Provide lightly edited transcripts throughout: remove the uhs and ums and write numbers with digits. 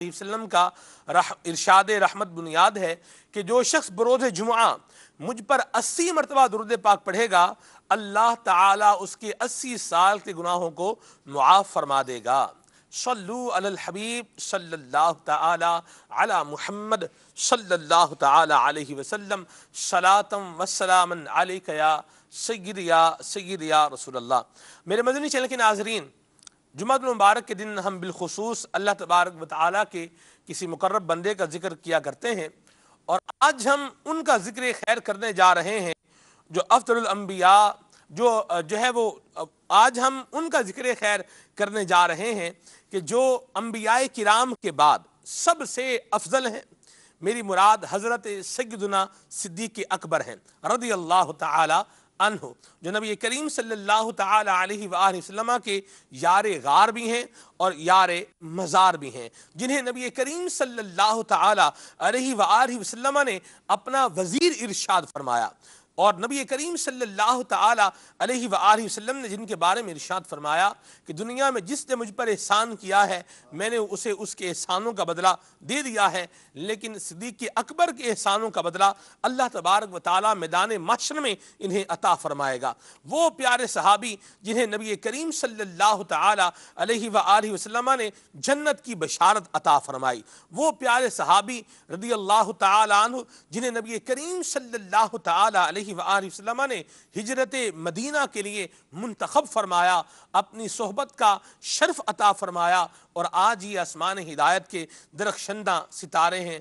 علیہ وسلم کا ارشاد رحمت بنیاد ہے کہ جو شخص بروز جمعہ مجھ پر 80 مرتبہ درود پاک پڑھے گا، اللہ تعالیٰ اس کے 80 سال کے گناہوں کو معاف فرما دے گا۔ صلو علی الحبیب صلی اللہ تعالی علی محمد صلی اللہ تعالی علیہ وسلم، صلاۃ و سلام علیک یا سید یا رسول اللہ۔ میرے مدنی چینل کے ناظرین، جمعہ المبارک کے دن ہم بالخصوص اللہ تبارک و تعالیٰ کے کسی مقرب بندے کا ذکر کیا کرتے ہیں، اور آج ہم ان کا ذکر خیر کرنے جا رہے ہیں جو افضل الانبیاء آج ہم ان کا ذکر خیر کرنے جا رہے ہیں کہ جو انبیاء کرام کے بعد سب سے افضل ہیں۔ میری مراد حضرت سیدنا صدیق اکبر ہیں رضی اللہ تعالی عنہ، جو نبی کریم صلی اللہ تعالی علیہ وآلہ وسلم کے یار غار بھی ہیں اور یار مزار بھی ہیں، جنہیں نبی کریم صلی اللہ تعالی علیہ وآلہ وسلم نے اپنا وزیر ارشاد فرمایا، اور نبی کریم صلی اللہ تعالی علیہ وآلہ وسلم نے جن کے بارے میں ارشاد فرمایا کہ دنیا میں جس نے مجھ پر احسان کیا ہے میں نے اسے اس کے احسانوں کا بدلہ دے دیا ہے، لیکن صدیق اکبر کے احسانوں کا بدلہ اللہ تبارک و تعالی میدان محشر میں انہیں عطا فرمائے گا۔ وہ پیارے صحابی جنہیں نبی کریم صلی اللہ تعالی علیہ وآلہ وسلم نے جنت کی بشارت عطا فرمائی، وہ پیارے صحابی رضی اللہ تعالی عنہ جنہیں نبی کریم صلی اللہ تعالی علیہ وآلہ وسلم نے ہجرت مدینہ کے لیے منتخب فرمایا، اپنی صحبت کا شرف عطا فرمایا، اور آج یہ آسمان ہدایت کے درخشندہ ستارے ہیں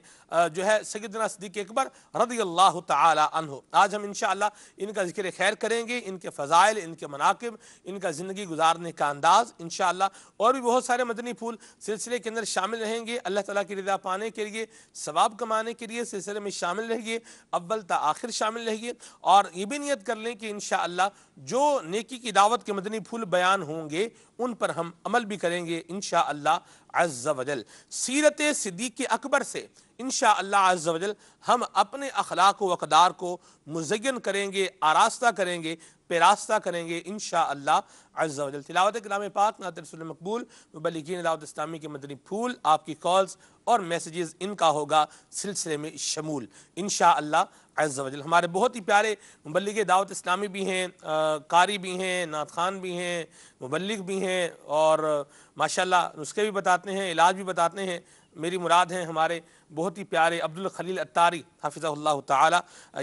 جو ہے سیدنا صدیق اکبر رضی اللہ تعالی عنہ۔ آج ہم انشاءاللہ ان کا ذکر خیر کریں گے، ان کے فضائل، ان کے مناقب، ان کا زندگی گزارنے کا انداز انشاءاللہ، اور بھی بہت سارے مدنی پھول سلسلے کے اندر شامل رہیں گے۔ اللہ تعالیٰ کی رضا پانے کے لیے، ثواب کمانے کے لیے سلسلے میں شامل رہیے، اول تا آخر شامل رہیے، اور یہ بھی نیت کر لیں کہ انشاءاللہ جو نیکی کی دعوت کے مدنی پھول بیان ہوں گے ان پر ہم عمل بھی کریں گے انشاءاللہ عز و جل۔ سیرت صدیق اکبر سے انشاءاللہ عز و جل ہم اپنے اخلاق و اقدار کو مزین کریں گے، آراستہ کریں گے، پیراستہ کریں گے انشاءاللہ عز و جل۔ تلاوت کلام پاک، نعت رسول مقبول، مبلغین دعوت اسلامی کے مدنی پھول، آپ کی کالز اور میسیجز، ان کا ہوگا سلسلے میں شمول انشاءاللہ عز و جل۔ ہمارے بہت ہی پیارے مبلغ دعوت اسلامی بھی ہیں، قاری بھی ہیں، نعت خوان بھی ہیں، مبلغ بھی ہیں، اور ماشاءاللہ نسخے بھی بتاتے ہیں، علاج بھی بتاتے ہیں۔ میری مراد ہیں ہمارے بہت ہی پیارے عبدالخلیل عطاری حافظہ اللہ تعالی،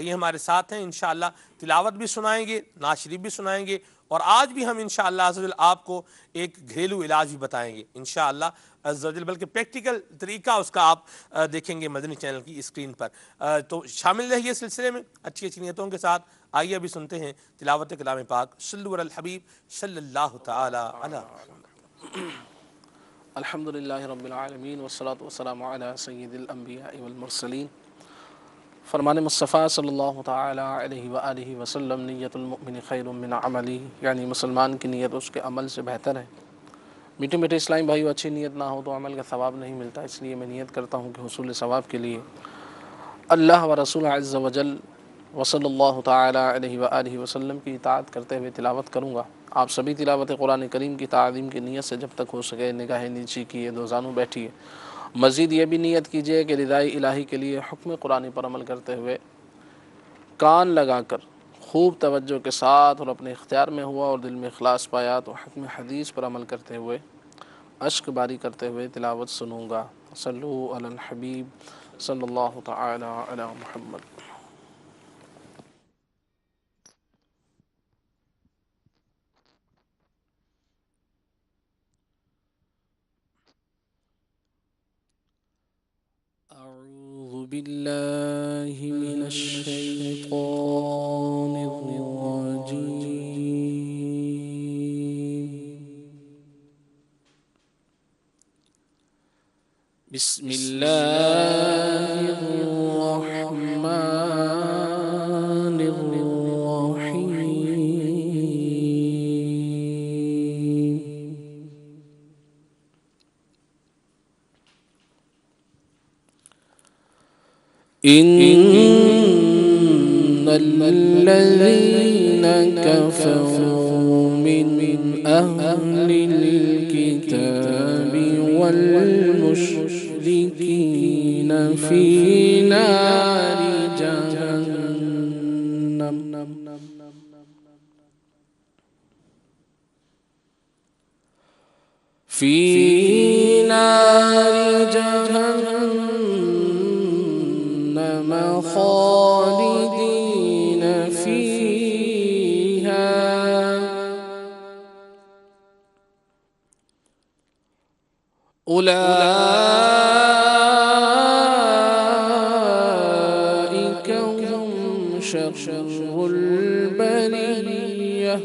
یہ ہمارے ساتھ ہیں، انشاءاللہ تلاوت بھی سنائیں گے، نعت شریف بھی سنائیں گے، اور آج بھی ہم انشاءاللہ عز و جل آپ کو ایک گھریلو علاج بھی بتائیں گے انشاءاللہ عز و جل، بلکہ پریکٹیکل طریقہ اس کا آپ دیکھیں گے مدنی چینل کی اسکرین پر۔ تو شامل رہیے سلسلے میں اچھی اچھی نیتوں کے ساتھ۔ آئیے ابھی سنتے ہیں تلاوت کلام پاک۔ صلو علی الحبیب صلی اللہ تعالی علی محمد۔ الحمدللہ رب العالمین والصلاة والسلام علی سید الانبیاء والمرسلین۔ فرمان مصطفیٰ صلی اللہ تعالی علیہ وآلہ وسلم، نیت المؤمن خیر من عملی، یعنی مسلمان کی نیت اس کے عمل سے بہتر ہے۔ میٹھے میٹھے اسلامی بھائیو، اچھی نیت نہ ہو تو عمل کا ثواب نہیں ملتا، اس لیے میں نیت کرتا ہوں کہ حصول ثواب کے لیے اللہ و رسول عز و جل وصلی اللہ تعالی علیہ وآلہ وسلم کی اطاعت کرتے ہوئے تلاوت کروں گا۔ آپ سبھی تلاوت قرآن کریم کی تعظیم کی نیت سے جب تک ہو سکے نگاہ نیچی کیے، دو زانوں بیٹھیے۔ مزید یہ بھی نیت کیجیے کہ رضائے الہی کے لیے حکم قرآن پر عمل کرتے ہوئے کان لگا کر خوب توجہ کے ساتھ اور اپنے اختیار میں ہوا اور دل میں اخلاص پایا تو حکم حدیث پر عمل کرتے ہوئے اشک باری کرتے ہوئے تلاوت سنوں گا۔ صلو علی الحبیب صلی اللہ تعالی علی محمد۔ اعوذ باللہ من الشیطان الرجیم، بسم اللہ الرحمن الرحیم۔ ان الذین کفروا من اہل الکتاب والمشرکین المشركين في نار جهنم في نار جهنم خالدين فيها أولئك هم شر البرية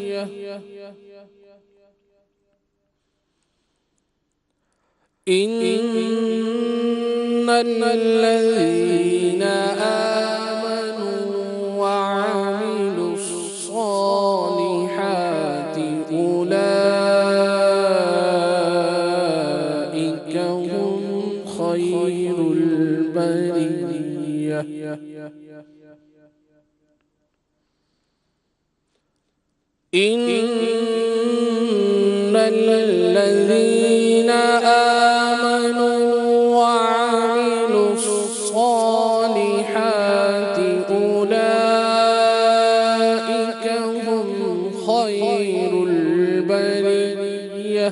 إن الذين آمنوا وعملوا الصالحات أولئك هم خير البرية إن الذين آمنوا وعملوا الصالحات أولئك هم خير البرية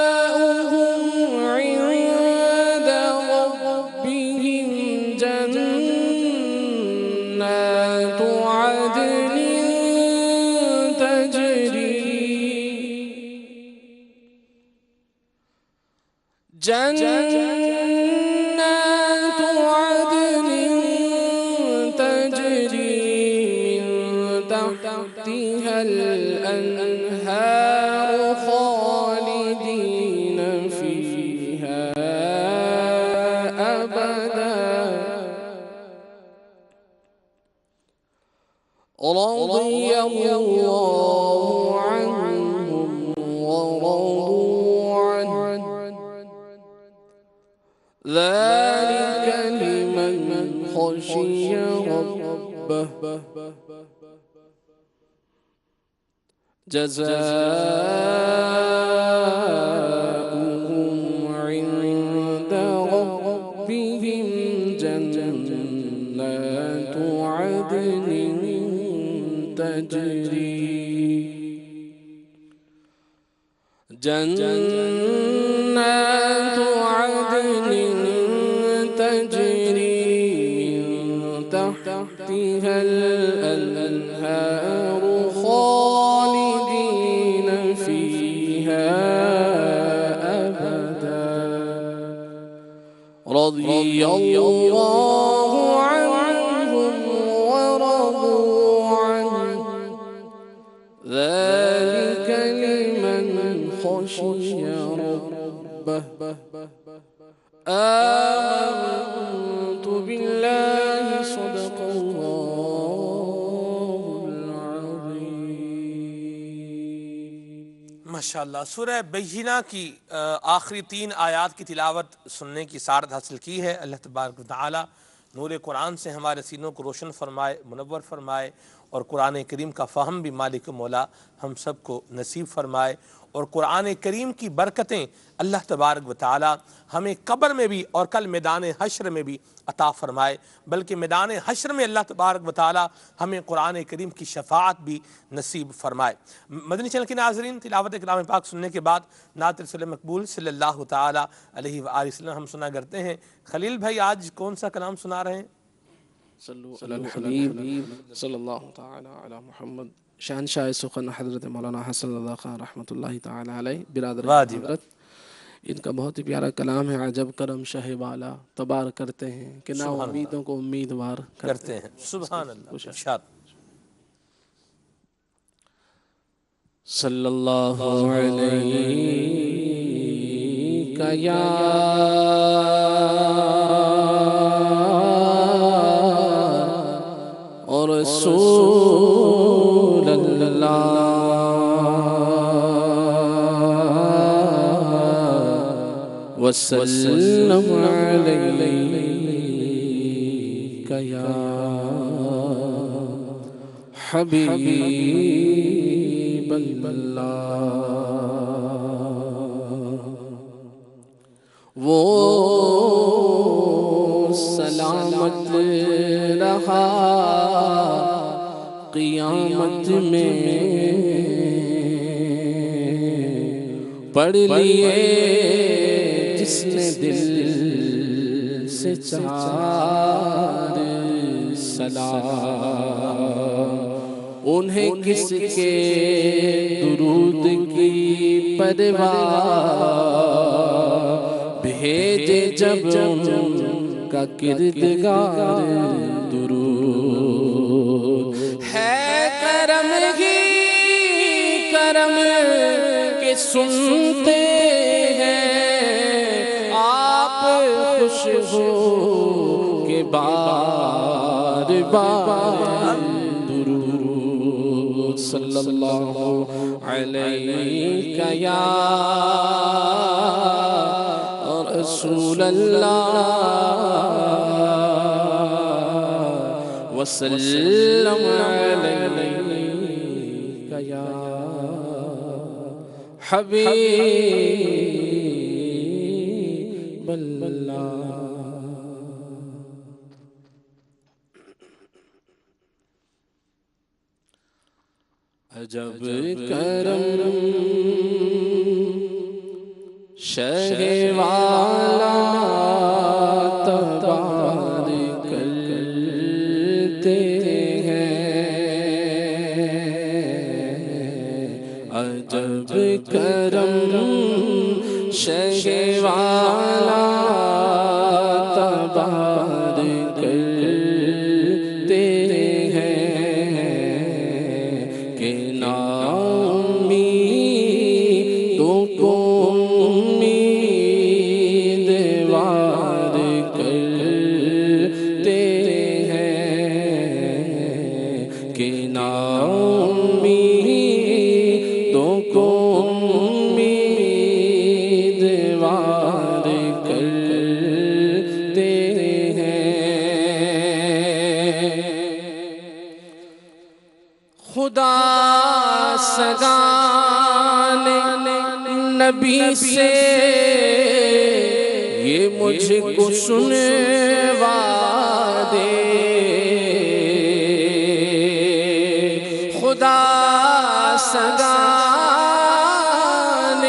جزاؤهم عند ربهم جنات عدن تجري من تحتها الأنهار خالدين فيها أبدا رضي الله عنهم ورضوا عنه ذلك لمن خشي ربه جزاؤهم عند ربهم جنات عدن تجري من تحتها الأنهار خالدين فيها أبدا رضي الله عنهم ورضوا عنه ذلك لمن خشي ربه آمنت بالله صدق الله العظيم ماشاءاللہ سورہ بینہ کی آخری 3 آیات کی تلاوت سننے کی سعادت حاصل کی ہے۔ اللہ تبارک و تعالی نور قرآن سے ہمارے سینوں کو روشن فرمائے، منور فرمائے، اور قرآن کریم کا فہم بھی مالک مولا ہم سب کو نصیب فرمائے، اور قرآن کریم کی برکتیں اللہ تبارک و تعالی ہمیں قبر میں بھی اور کل میدان حشر میں بھی عطا فرمائے، بلکہ میدان حشر میں اللہ تبارک و تعالی ہمیں قرآن کریم کی شفاعت بھی نصیب فرمائے۔ مدنی چینل کے ناظرین، تلاوت کلام پاک سننے کے بعد نعت رسول مقبول صلی اللہ تعالی علیہ وآلہ وسلم ہم سنا کرتے ہیں۔ خلیل بھائی آج کون سا کلام سنا رہے ہیں؟ صلو علی الحبیب صلی اللہ تعالی علی محمد۔ شہنشاہ سخن حضرت مولانا حسن رضا خان رحمۃ اللہ تعالی علیہ برادر حضرت، ان کا بہت ہی پیارا کلام ہے۔ عجب کرم شہ والا تبار کرتے ہیں کہ نا امیدوں کو امیدوار کرتے ہیں۔ سبحان اللہ، ارشاد۔ صلی اللہ علیہ یا رسول اللہ وسلم علیک یا حبیب اللہ وہ سلامت رہا قیامت میں پڑھ لیے جس نے دل سے چار سلام انہیں کس کے درود کی پرواہ بھیجے جب ان کا کردگار درود ہے کرم ہی کرم کے سنتے ہیں آپ خوش ہو کہ بار بار درود صلی اللہ علیہ یا رسول اللہ وسلم علیہ یا حبیب اللہ عجب کرم شہ والا تبار کرتے ہیں عجب کرم شہ والا تبار کرتے ہیں کہ ناامیدوں کو امیدوار کرتے ہیں کہ ناامیدوں کو امیدوار کرتے ہیں خدا سگان نبی سے یہ مجھ کو سنوا دے خدا سگان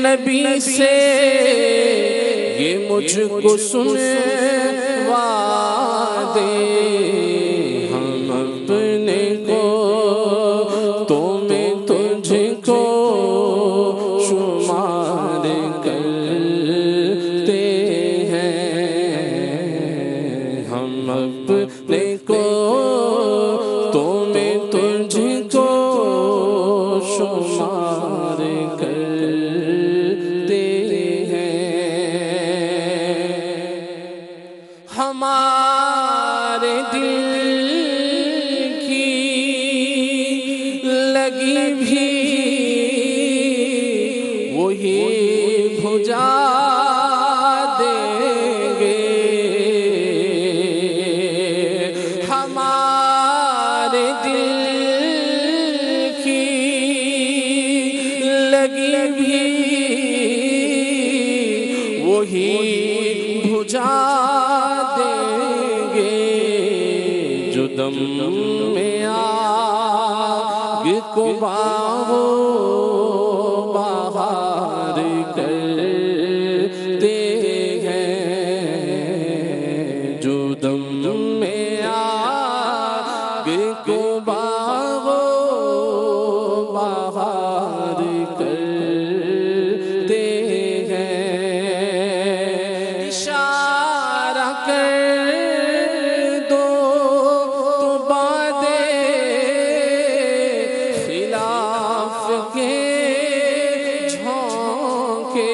نبی سے یہ مجھ کو سنوا دے ہم اپنے کو تمہیں تجھ کو شمار کرتے ہیں ہم اپنے کو تمہیں تجھ کو شمار کرتے ہیں ہمارے دل کی لگی بھی وہی بھجا دیں گے ہمارے دل کی لگی بھی وہی بھجا دیں گے جو دم میں آگ کو باہو باہر کرتے ہیں جو دم میں آگ کو باہو باہر کرتے ہیں اشارہ کر دو تو بادے خلاف کے جھونکے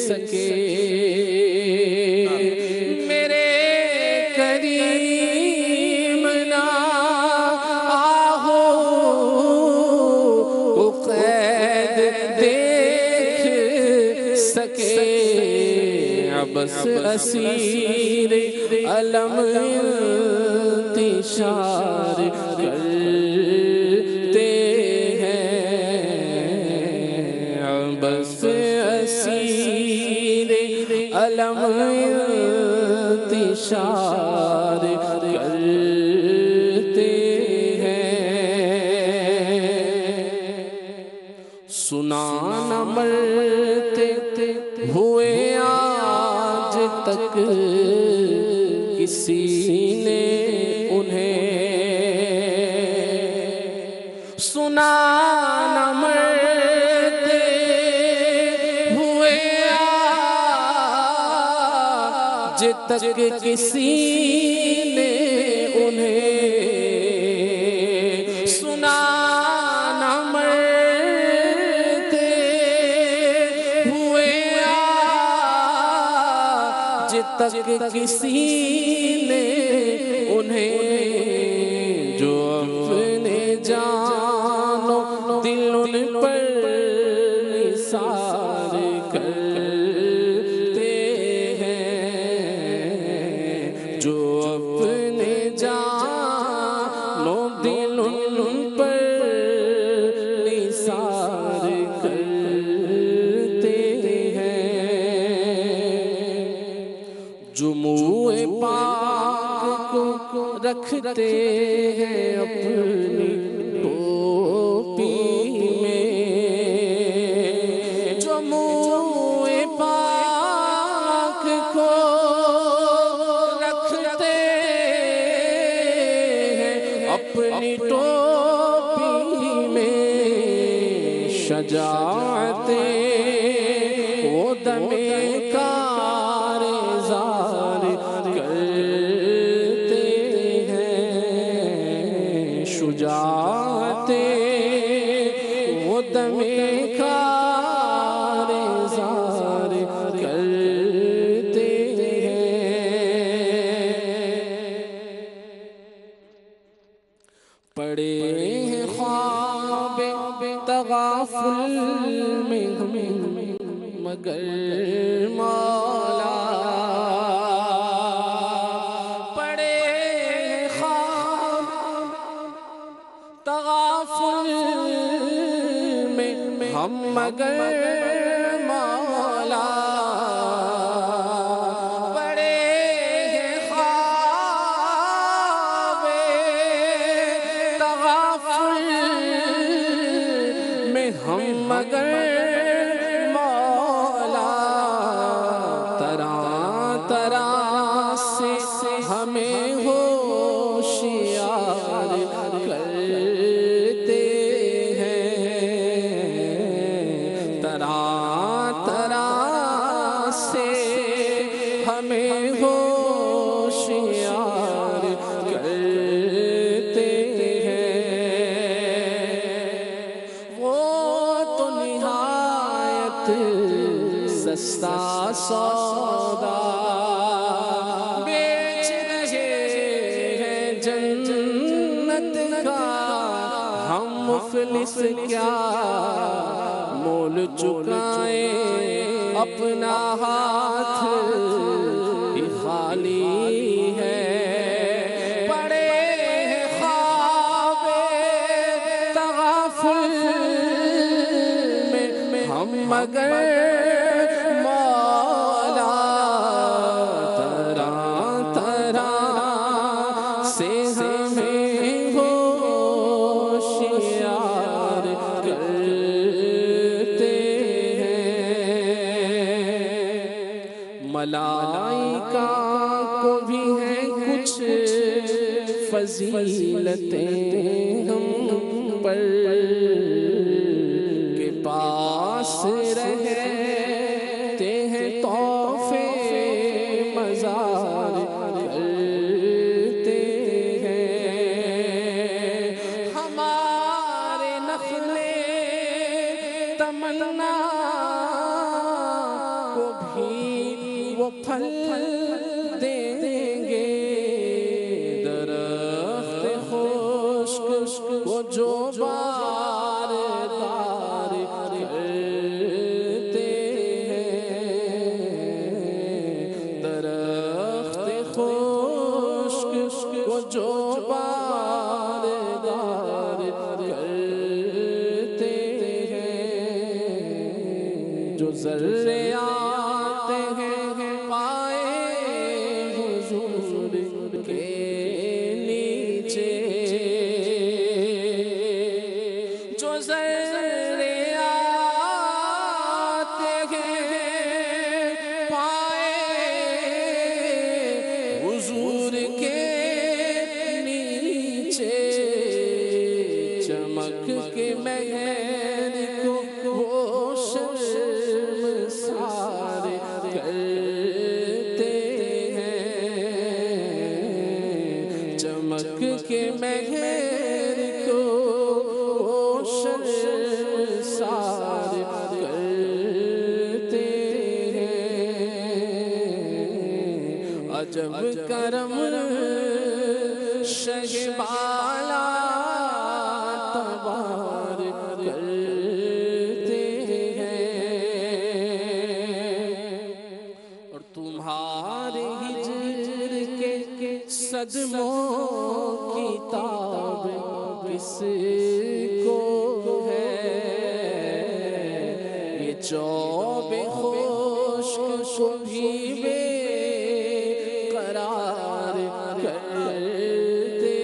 سکے میرے کریم نا آہو کو قید دیکھ سکے بس اسیر علم انتشار کرتے ہیں بس اسیر علم انتشار کرتے ہیں سنا نہ مرتے ہوئے آج تک کسی نے انہیں سنا نہ مرتے ہوئے آج تک کسی نے انہیں سنا نہ مرتے ہوئے آج تک کسی نے انہیں جو اپنے جان و دل ان پر نثار کرتے ہیں جو اپنے جان و دل ان پر نثار کرتے ہیں جموع پاک کو رکھتے ہیں اپنی ٹوپی میں جموع پاک کو رکھتے ہیں اپنی ٹوپی میں شجاعتیں وہ دم کار زار کرتے ہیں شجاعتیں وہ دم کار زار کرتے ہیں پڑے ہیں خواب تغافل میں مگر مولا پڑے ہیں خواب تغافل میں ہم مگر مولا پڑے ہیں خواب تغافل میں ہم مگر ہمیں ہوشیار کرتے ہیں طرح طرح سے ہمیں ہوشیار کرتے ہیں وہ تو نہایت سستا سودا مفلس کیا مول چکائیں اپنا ہاتھ ہی خالی ہے پڑے ہیں خواب تغافل میں ہم مگر مولا طرح طرح سے ہمیں ملائکہ کو بھی ہیں کچھ فضیلتیں ہم پر کے پاس رہتے ہیں تحفے مزار کرتے ہیں ہمارے نخلے تمنا کو وہ پھل دیں گے، درخت خشک وہ جو باردار کرتے ہیں، درخت خشک وہ جو باردار کرتے ہیں، جو ذرے آتے ہیں پائے حضور کے نیچے، جو ذرے آتے ہیں پائے حضور کے نیچے، چمک کے مہر کو وہ شرمسار کرتے ہیں، چمک کے مہر کو وہ شرمسار کرتے ہیں، عجب کرم شہبالا تبار کرتے ہیں، اور تمہارے ہجر کے صدموں کی تاب کس کو ہے، یہ چوب خشک کو بھی بے قرار کرتے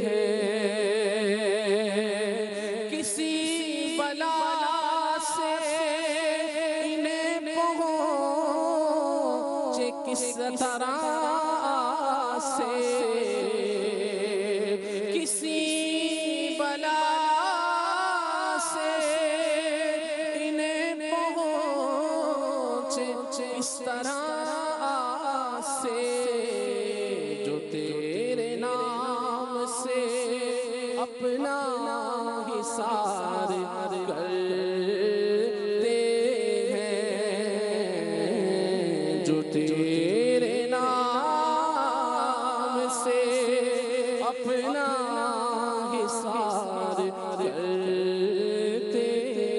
ہیں، کسی بلا سے انہیں پہنچے کس طرح سے، کسی بلا سے انہیں پہنچے اس طرح سے، جو تیرے نام سے اپنا حصار کرتے ہیں، جو تیرے نام سے اپنا حصار کرتے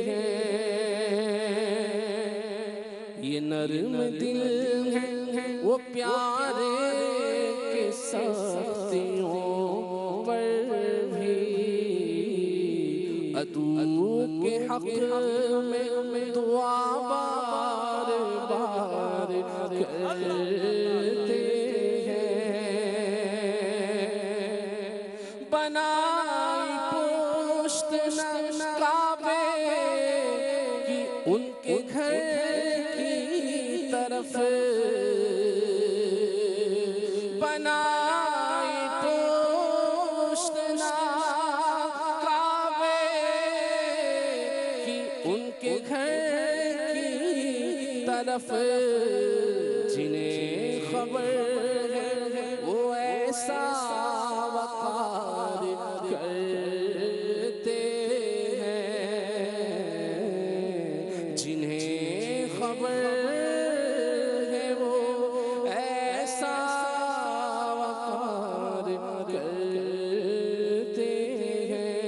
ہیں، یہ نرم دل ہیں وہ پیارے کے سختیوں پر بھی، عدو کے حق میں دعا بار بار کرتے ہیں، بنائی پشت کعبے کی ان کے گھر کی طرف، بنائی پشت کعبے کی ان کے گھر کی طرف، جنہیں خبر ہے وہ ایسا وقار کرتے ہیں، جنہیں خبر ہے وہ ایسا وقار کرتے ہیں،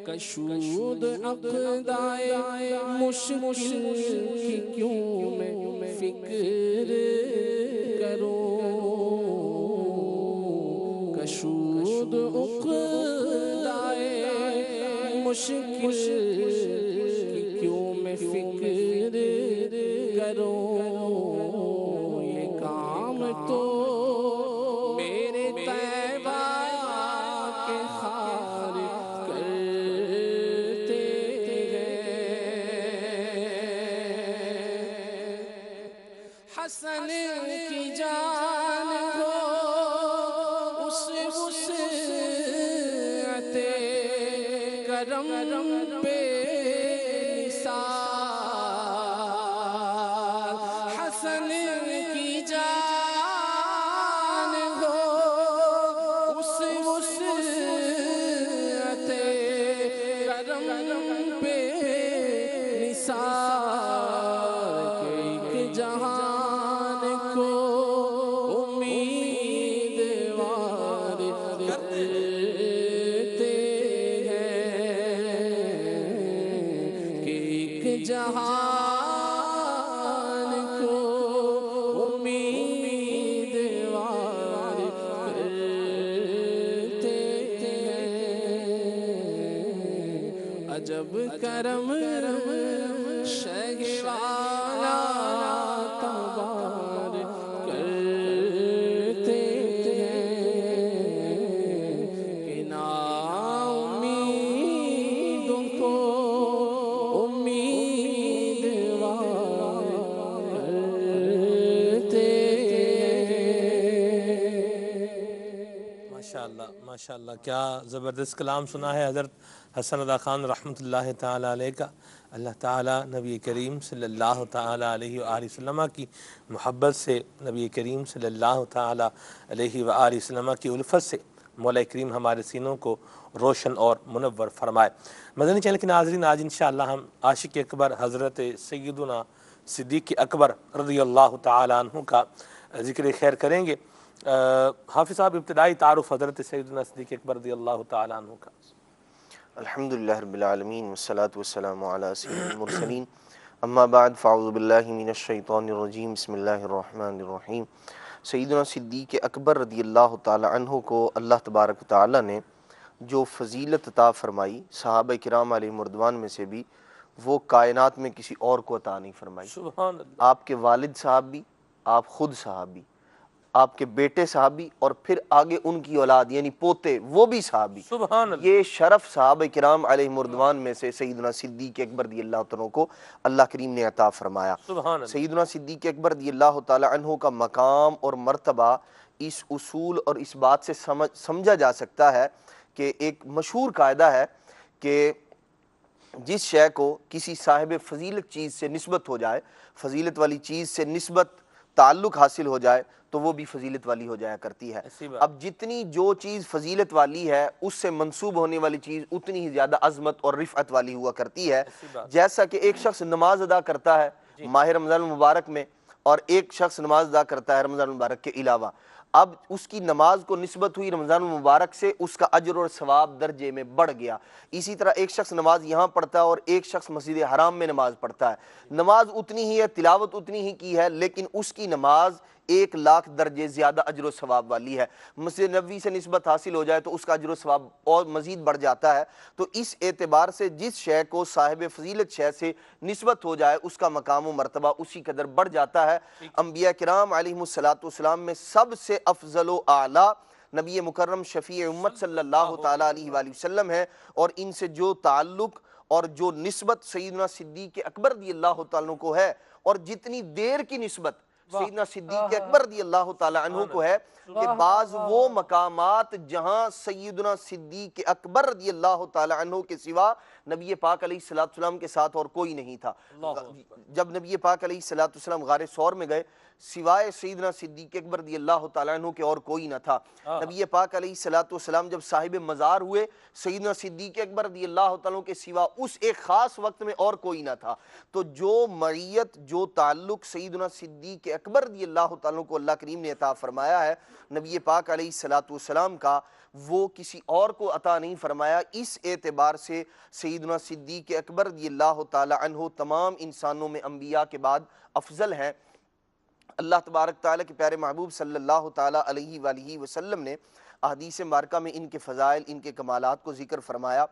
کشود عقدائے مشکل کی کیوں میں فکر کروں، کشود عقدائے مشکل کی کیوں میں فکر کروں، یہ کام تو میرے طیبہ کے خار کرتے ہیں، حسن کی جان کو اس وسعت کرم پہ نثار، حسن کی جان کو اس وسعت کرم پہ نثار ماشاءاللہ کیا زبردست کلام سنا ہے حضرت حسن رضا خان رحمۃ اللہ تعالی علیہ کا۔ اللہ تعالیٰ نبی کریم صلی اللہ تعالی علیہ وآلہ وسلم کی محبت سے، نبی کریم صلی اللہ تعالی علیہ وآلہ وسلم کی الفت سے مولا کریم ہمارے سینوں کو روشن اور منور فرمائے۔ مدنی چینل کے ناظرین، آج انشاءاللہ ہم عاشق اکبر حضرت سیدنا صدیق اکبر رضی اللہ تعالی عنہ کا ذکر خیر کریں گے۔ حافظ صاحب، ابتدائی تعارف حضرت سیدنا صدیق اکبر رضی اللہ تعالی عنہ کا۔ الحمدللہ رب العالمین والصلاة والسلام علی سید المرسلین، اما بعد فاعوذ باللہ من الشیطان الرجیم، بسم اللہ الرحمن الرحیم۔ سیدنا صدیق اکبر رضی اللہ تعالی عنہ کو اللہ تبارک و تعالی نے جو فضیلت عطا فرمائی صحابہ کرام علیہ مردوان میں سے بھی، وہ کائنات میں کسی اور کو عطا نہیں فرمائی۔ سبحان اللہ۔ آپ کے والد صحابی، آپ خود صحابی، آپ کے بیٹے صحابی، اور پھر آگے ان کی اولاد یعنی پوتے وہ بھی صحابی۔ سبحان اللہ۔ یہ شرف صحابہ کرام علیہ مردوان میں سے سیدنا صدیق اکبر رضی اللہ عنہ کو اللہ کریم نے عطا فرمایا۔ سبحان اللہ۔ سیدنا صدیق اکبر رضی اللہ تعالی عنہ کا مقام اور مرتبہ اس اصول اور اس بات سے سمجھا جا سکتا ہے کہ ایک مشہور قاعدہ ہے کہ جس شے کو کسی صاحب فضیلت چیز سے نسبت ہو جائے، فضیلت والی چیز سے نسبت تعلق حاصل ہو جائے تو وہ بھی فضیلت والی ہو جایا کرتی ہے۔ اب جتنی جو چیز فضیلت والی ہے اس سے منسوب ہونے والی چیز اتنی ہی زیادہ عظمت اور رفعت والی ہوا کرتی ہے۔ جیسا کہ ایک شخص نماز ادا کرتا ہے ماہ رمضان المبارک میں، اور ایک شخص نماز ادا کرتا ہے رمضان المبارک کے علاوہ، اب اس کی نماز کو نسبت ہوئی رمضان المبارک سے، اس کا اجر اور ثواب درجے میں بڑھ گیا۔ اسی طرح ایک شخص نماز یہاں پڑھتا ہے اور ایک شخص مسجد حرام میں نماز پڑھتا ہے، نماز اتنی ہی ہے، تلاوت اتنی ہی کی ہے، لیکن اس کی نماز 1,00,000 درجے زیادہ اجر و ثواب والی ہے۔ مسجد نبوی سے نسبت حاصل ہو جائے تو اس کا اجر و ثواب اور مزید بڑھ جاتا ہے۔ تو اس اعتبار سے جس شے کو صاحب فضیلت شے سے نسبت ہو جائے اس کا مقام و مرتبہ اسی قدر بڑھ جاتا ہے۔ انبیاء کرام علیہم السلام میں سب سے افضل و اعلیٰ نبی مکرم شفیع امت صلی اللہ تعالیٰ علیہ وآلہ وسلم ہے، اور ان سے جو تعلق اور جو نسبت سیدنا صدیق اکبر رضی اللہ تعالیٰ عنہ کو ہے، اور جتنی دیر کی نسبت سیدنا صدیق اکبر رضی اللہ تعالیٰ عنہ کو ہے کہ بعض وہ مقامات جہاں سیدنا صدیق اکبر رضی اللہ تعالیٰ عنہ کے سوا نبی پاک علیہ السلام کے ساتھ اور کوئی نہیں تھا۔ جب نبی پاک علیہ السلام غار ثور میں گئے، سوائے سیدنا صدیق اکبر رضی اللہ تعالیٰ عنہ کے اور کوئی نہ تھا۔ نبی پاک علیہ السلام جب صاحب مزار ہوئے، سیدنا صدیق اکبر رضی اللہ تعالیٰ کے سوا اس ایک خاص وقت میں اور کوئی نہ تھا۔ تو جو معیت، جو تعلق سیدنا صدیق اکبر رضی اللہ تعالیٰ کو اللہ کریم نے عطا فرمایا ہے نبی پاک علیہ السلام کا، وہ کسی اور کو عطا نہیں فرمایا۔ اس اعتبار سے سیدنا صدیق اکبر رضی اللہ تعالیٰ عنہ تمام انسانوں میں انبیاء کے بعد افضل ہیں۔ اللہ تبارک تعالیٰ کے پیارے محبوب صلی اللہ تعالیٰ علیہ وآلہ وسلم نے احادیث مبارکہ میں ان کے فضائل، ان کے کمالات کو ذکر فرمایا،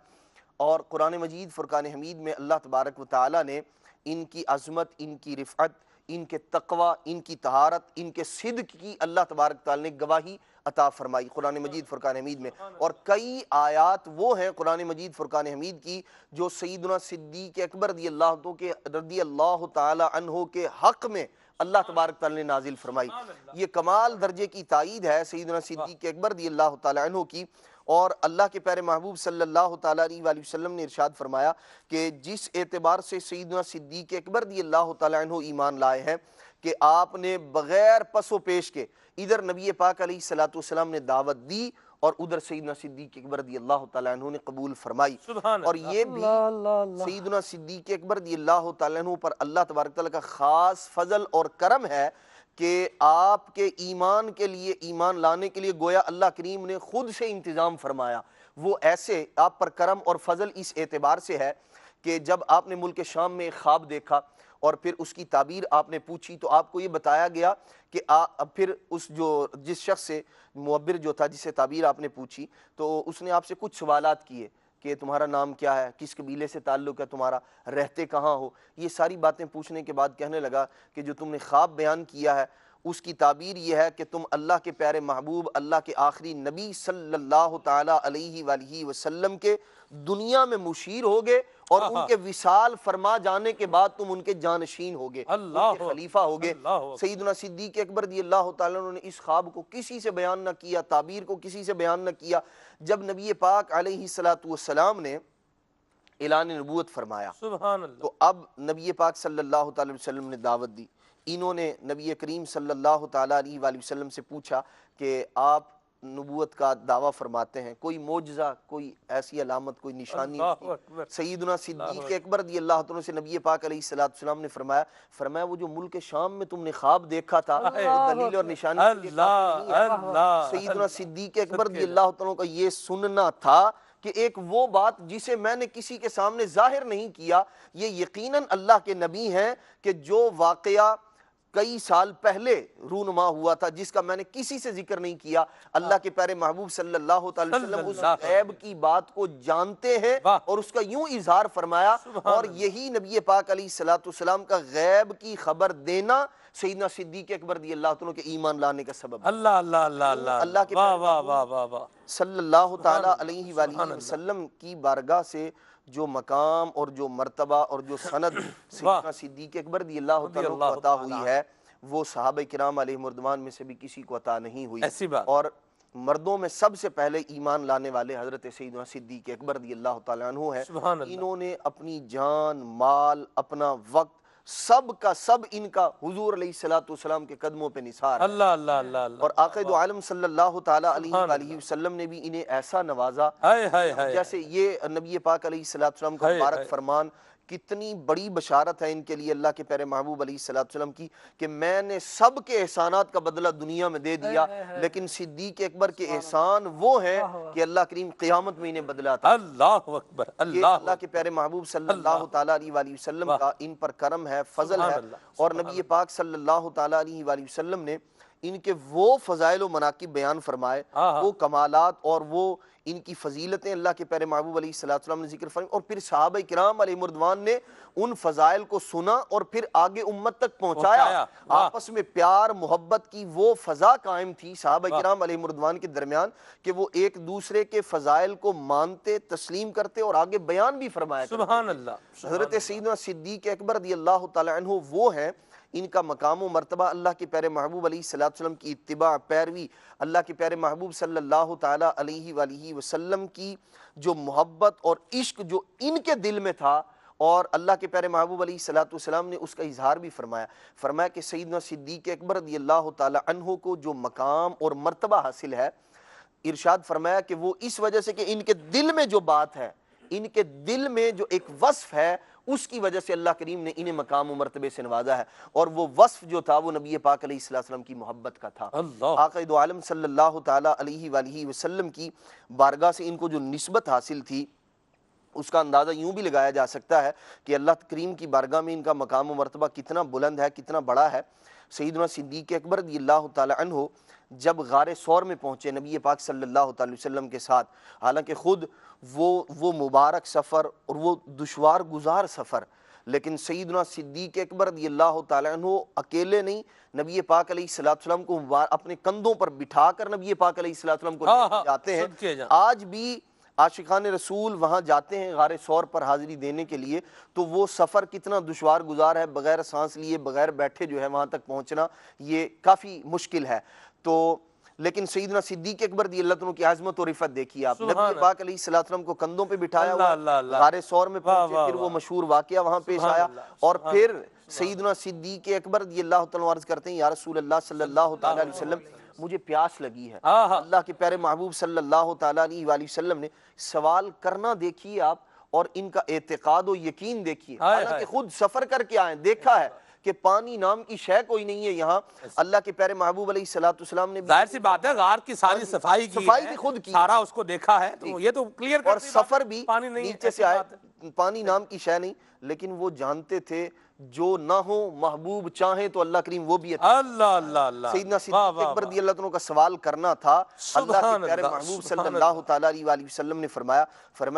اور قرآن مجید فرقان حمید میں اللہ تبارک و تعالیٰ نے ان کی عظمت، ان کی رفعت، ان کے تقوی، ان کی طہارت، ان کے صدق کی اللہ تبارک تعالیٰ نے گواہی عطا فرمائی قرآن مجید فرقان حمید میں۔ اور کئی آیات وہ ہیں قرآن مجید فرقان حمید کی جو سیدنا صدیق اکبر رضی اللہ تعالیٰ عنہ کے حق میں اللہ تبارک تعالیٰ نے نازل فرمائی۔ یہ کمال درجے کی تائید ہے سیدنا صدیق اکبر رضی اللہ تعالیٰ عنہ کی۔ اور اللہ کے پیارے محبوب صلی اللہ تعالیٰ علیہ وآلہ وسلم نے ارشاد فرمایا کہ جس اعتبار سے سیدنا صدیق اکبر رضی اللہ تعالیٰ عنہ ایمان لائے ہیں کہ آپ نے بغیر پس و پیش کے ادھر نبی پاک علیہ السلام نے دعوت دی اور ادھر سیدنا صدیق اکبر رضی اللہ تعالیٰ عنہ نے قبول فرمائی۔ اور یہ بھی سیدنا صدیق اکبر رضی اللہ تعالیٰ عنہ پر اللہ تبارک تعالیٰ کا خاص فضل اور کرم ہے کہ آپ کے ایمان کے لیے، ایمان لانے کے لیے گویا اللہ کریم نے خود سے انتظام فرمایا۔ وہ ایسے آپ پر کرم اور فضل اس اعتبار سے ہے کہ جب آپ نے ملک شام میں ایک خواب دیکھا اور پھر اس کی تعبیر آپ نے پوچھی تو آپ کو یہ بتایا گیا کہ پھر جس شخص سے معبر جو تھا جس سے تعبیر آپ نے پوچھی تو اس نے آپ سے کچھ سوالات کیے کہ تمہارا نام کیا ہے، کس قبیلے سے تعلق ہے تمہارا، رہتے کہاں ہو، یہ ساری باتیں پوچھنے کے بعد کہنے لگا کہ جو تم نے خواب بیان کیا ہے اس کی تعبیر یہ ہے کہ تم اللہ کے پیارے محبوب اللہ کے آخری نبی صلی اللہ تعالی علیہ وآلہ وسلم کے دنیا میں مشیر ہوگے اور ان کے وصال فرما جانے کے بعد تم ان کے جانشین ہوگے، ان کے خلیفہ ہوگے۔ سیدنا صدیق اکبر رضی اللہ تعالیٰ عنہ نے اس خواب کو کسی سے بیان نہ کیا، تعبیر کو کسی سے بیان نہ کیا۔ جب نبی پاک علیہ السلام نے اعلان نبوت فرمایا سبحان اللہ، تو اب نبی پاک صلی اللہ تعالی وسلم نے دعوت دی۔ انہوں نے نبی کریم صلی اللہ تعالی علیہ وآلہ وسلم سے پوچھا کہ آپ نبوت کا دعویٰ فرماتے ہیں، کوئی معجزہ، کوئی ایسی علامت، کوئی نشانی؟ اللہ اکبر، سیدنا صدیق اکبر رضی اللہ عنہ سے نبی پاک علیہ السلام نے فرمایا وہ جو ملک شام میں تم نے خواب دیکھا تھا دلیل اور نشانی کے لیے کافی نہیں ہے۔ اللہ، سیدنا صدیق اکبر رضی اللہ عنہ کا یہ سننا تھا کہ ایک وہ بات جسے میں نے کسی کے سامنے ظاہر نہیں کیا، یہ یقیناً اللہ کے نبی ہیں کہ جو واقعہ کئی سال پہلے رونما ہوا تھا، جس کا میں نے کسی سے ذکر نہیں کیا، اللہ کے پیارے محبوب صلی اللہ تعالی وسلم اس غیب کی بات کو جانتے ہیں اور اس کا یوں اظہار فرمایا، اور یہی نبی پاک علیہ السلام کا غیب کی خبر دینا سیدنا صدیق اکبر رضی اللہ عنہ کے ایمان لانے کا سبب ہے۔ اللہ اللہ اللہ اللہ، اللہ کے واہ واہ واہ واہ واہ، صلی اللہ تعالی علیہ وآلہ وسلم کی بارگاہ سے جو مقام اور جو مرتبہ اور جو سند سیدنا صدیق اکبر رضی اللہ تعالیٰ کو عطا ہوئی ہے، وہ صحابہ کرام علیہ مردوان میں سے بھی کسی کو عطا نہیں ہوئی۔ ایسی بات، اور مردوں میں سب سے پہلے ایمان لانے والے حضرت سیدنا صدیق اکبر رضی اللہ تعالیٰ عنہ ہے۔ سبحان اللہ، انہوں نے اپنی جان، مال، اپنا وقت، سب کا سب ان کا حضور علیہ السلام کے قدموں پہ نثار ہے۔ اللہ اللہ اللہ اللہ، اور آقا دو عالم صلی اللہ تعالی علیہ وآلہ وسلم نے بھی انہیں ایسا نوازا، ہائے ہائے ہائے، جیسے یہ نبی پاک علیہ السلام کا مبارک فرمان کتنی بڑی بشارت ہے ان کے لیے اللہ کے پیارے محبوب علیہ السلام کی کہ میں نے سب کے احسانات کا بدلہ دنیا میں دے دیا، لیکن صدیق اکبر کے احسان وہ ہیں کہ اللہ کریم قیامت میں انہیں بدلہ عطا۔ اللہ اکبر، یہ اللہ اللہ کے پیارے محبوب صلی اللہ تعالی علیہ وآلہ وسلم کا ان پر کرم ہے، فضل ہے، اور نبی پاک صلی اللہ تعالی علیہ وآلہ وسلم نے ان کے وہ فضائل و مناقب بیان فرمائے، وہ کمالات اور وہ ان کی فضیلتیں اللہ کے پیارے محبوب علیہ السلام نے ذکر فرمائے، اور پھر صحابہ کرام علیہ مردوان نے ان فضائل کو سنا اور پھر آگے امت تک پہنچایا۔ آپس میں پیار محبت کی وہ فضا قائم تھی صحابہ کرام علیہ مردوان کے درمیان کہ وہ ایک دوسرے کے فضائل کو مانتے، تسلیم کرتے اور آگے بیان بھی فرمایا کرتے۔ سبحان اللہ، حضرت سیدنا صدیق اکبر رضی اللہ تعالی عنہ وہ ہیں، ان کا مقام و مرتبہ اللہ کے پیارے محبوب علیہ السلام کی اتباع، پیروی، اللہ کے پیارے محبوب صلی اللہ تعالی علیہ وآلہ وسلم کی جو محبت اور عشق جو ان کے دل میں تھا، اور اللہ کے پیارے محبوب علیہ السلام نے اس کا اظہار بھی فرمایا کہ سیدنا صدیق اکبر رضی اللہ تعالی عنہ کو جو مقام اور مرتبہ حاصل ہے، ارشاد فرمایا کہ وہ اس وجہ سے کہ ان کے دل میں جو بات ہے، ان کے دل میں جو ایک وصف ہے، اس کی وجہ سے اللہ کریم نے انہیں مقام و مرتبے سے نوازا ہے، اور وہ وصف جو تھا وہ نبی پاک علیہ السلام کی محبت کا تھا۔ آقا دو عالم صلی اللہ تعالی علیہ وآلہ وسلم کی بارگاہ سے ان کو جو نسبت حاصل تھی، اس کا اندازہ یوں بھی لگایا جا سکتا ہے کہ اللہ کریم کی بارگاہ میں ان کا مقام و مرتبہ کتنا بلند ہے، کتنا بڑا ہے۔ سیدنا صدیق اکبر رضی اللہ تعالی عنہ جب غار ثور میں پہنچے نبی پاک صلی اللہ تعالی وسلم کے ساتھ، حالانکہ خود وہ مبارک سفر اور وہ دشوار گزار سفر، لیکن سیدنا صدیق اکبر رضی اللہ تعالی عنہ اکیلے نہیں، نبی پاک علیہ السلام کو اپنے کندھوں پر بٹھا کر نبی پاک علیہ السلام کو جاتے ہیں۔ آج بھی عاشقان رسول وہاں جاتے ہیں غار ثور پر حاضری دینے کے لیے، تو وہ سفر کتنا دشوار گزار ہے، بغیر سانس لیے، بغیر بیٹھے جو ہے وہاں تک پہنچنا یہ کافی مشکل ہے۔ تو لیکن سیدنا صدیق اکبر رضی اللہ عنہ کی عظمت و رفعت دیکھیے آپ، نبی پاک علیہ السلام کو کندھوں پہ بٹھایا ہوا، غار ثور میں پہنچے، پھر وہ مشہور واقعہ وہاں پیش آیا، اور پھر سیدنا صدیق اکبر رضی اللہ تعالیٰ عرض کرتے ہیں یا رسول اللہ صلی اللہ تعالیٰ علیہ وسلم مجھے پیاس لگی ہے۔ اللہ کے پیارے محبوب صلی اللہ تعالیٰ علیہ وآلہ وسلم نے سوال کرنا دیکھیے آپ، اور ان کا اعتقاد و یقین دیکھیے، حالانکہ خود سفر کر کے آئے، دیکھا ہے کہ پانی نام کی شے کوئی نہیں ہے یہاں۔ اللہ کے پیارے محبوب علیہ السلام نے ظاہر سی بات ہے غار کی ساری صفائی کی، صفائی بھی خود کی، سارا اس کو دیکھا ہے، تو یہ تو کلیئر اور سفر بھی نیچے سے آئے، پانی نام کی شے نہیں، لیکن وہ جانتے تھے جو نہ ہو محبوب چاہیں تو اللہ کریم وہ بھی عطا۔ اللہ اللہ اللہ، سیدنا واہ صدیق واہ اکبر واہ، رضی اللہ عنہ کا سوال کرنا تھا۔ اللہ کے سبحان پیارے اللہ، محبوب صلی سبحان اللہ اللہ، تعالیٰ علیہ وآلہ وسلم نے فرمایا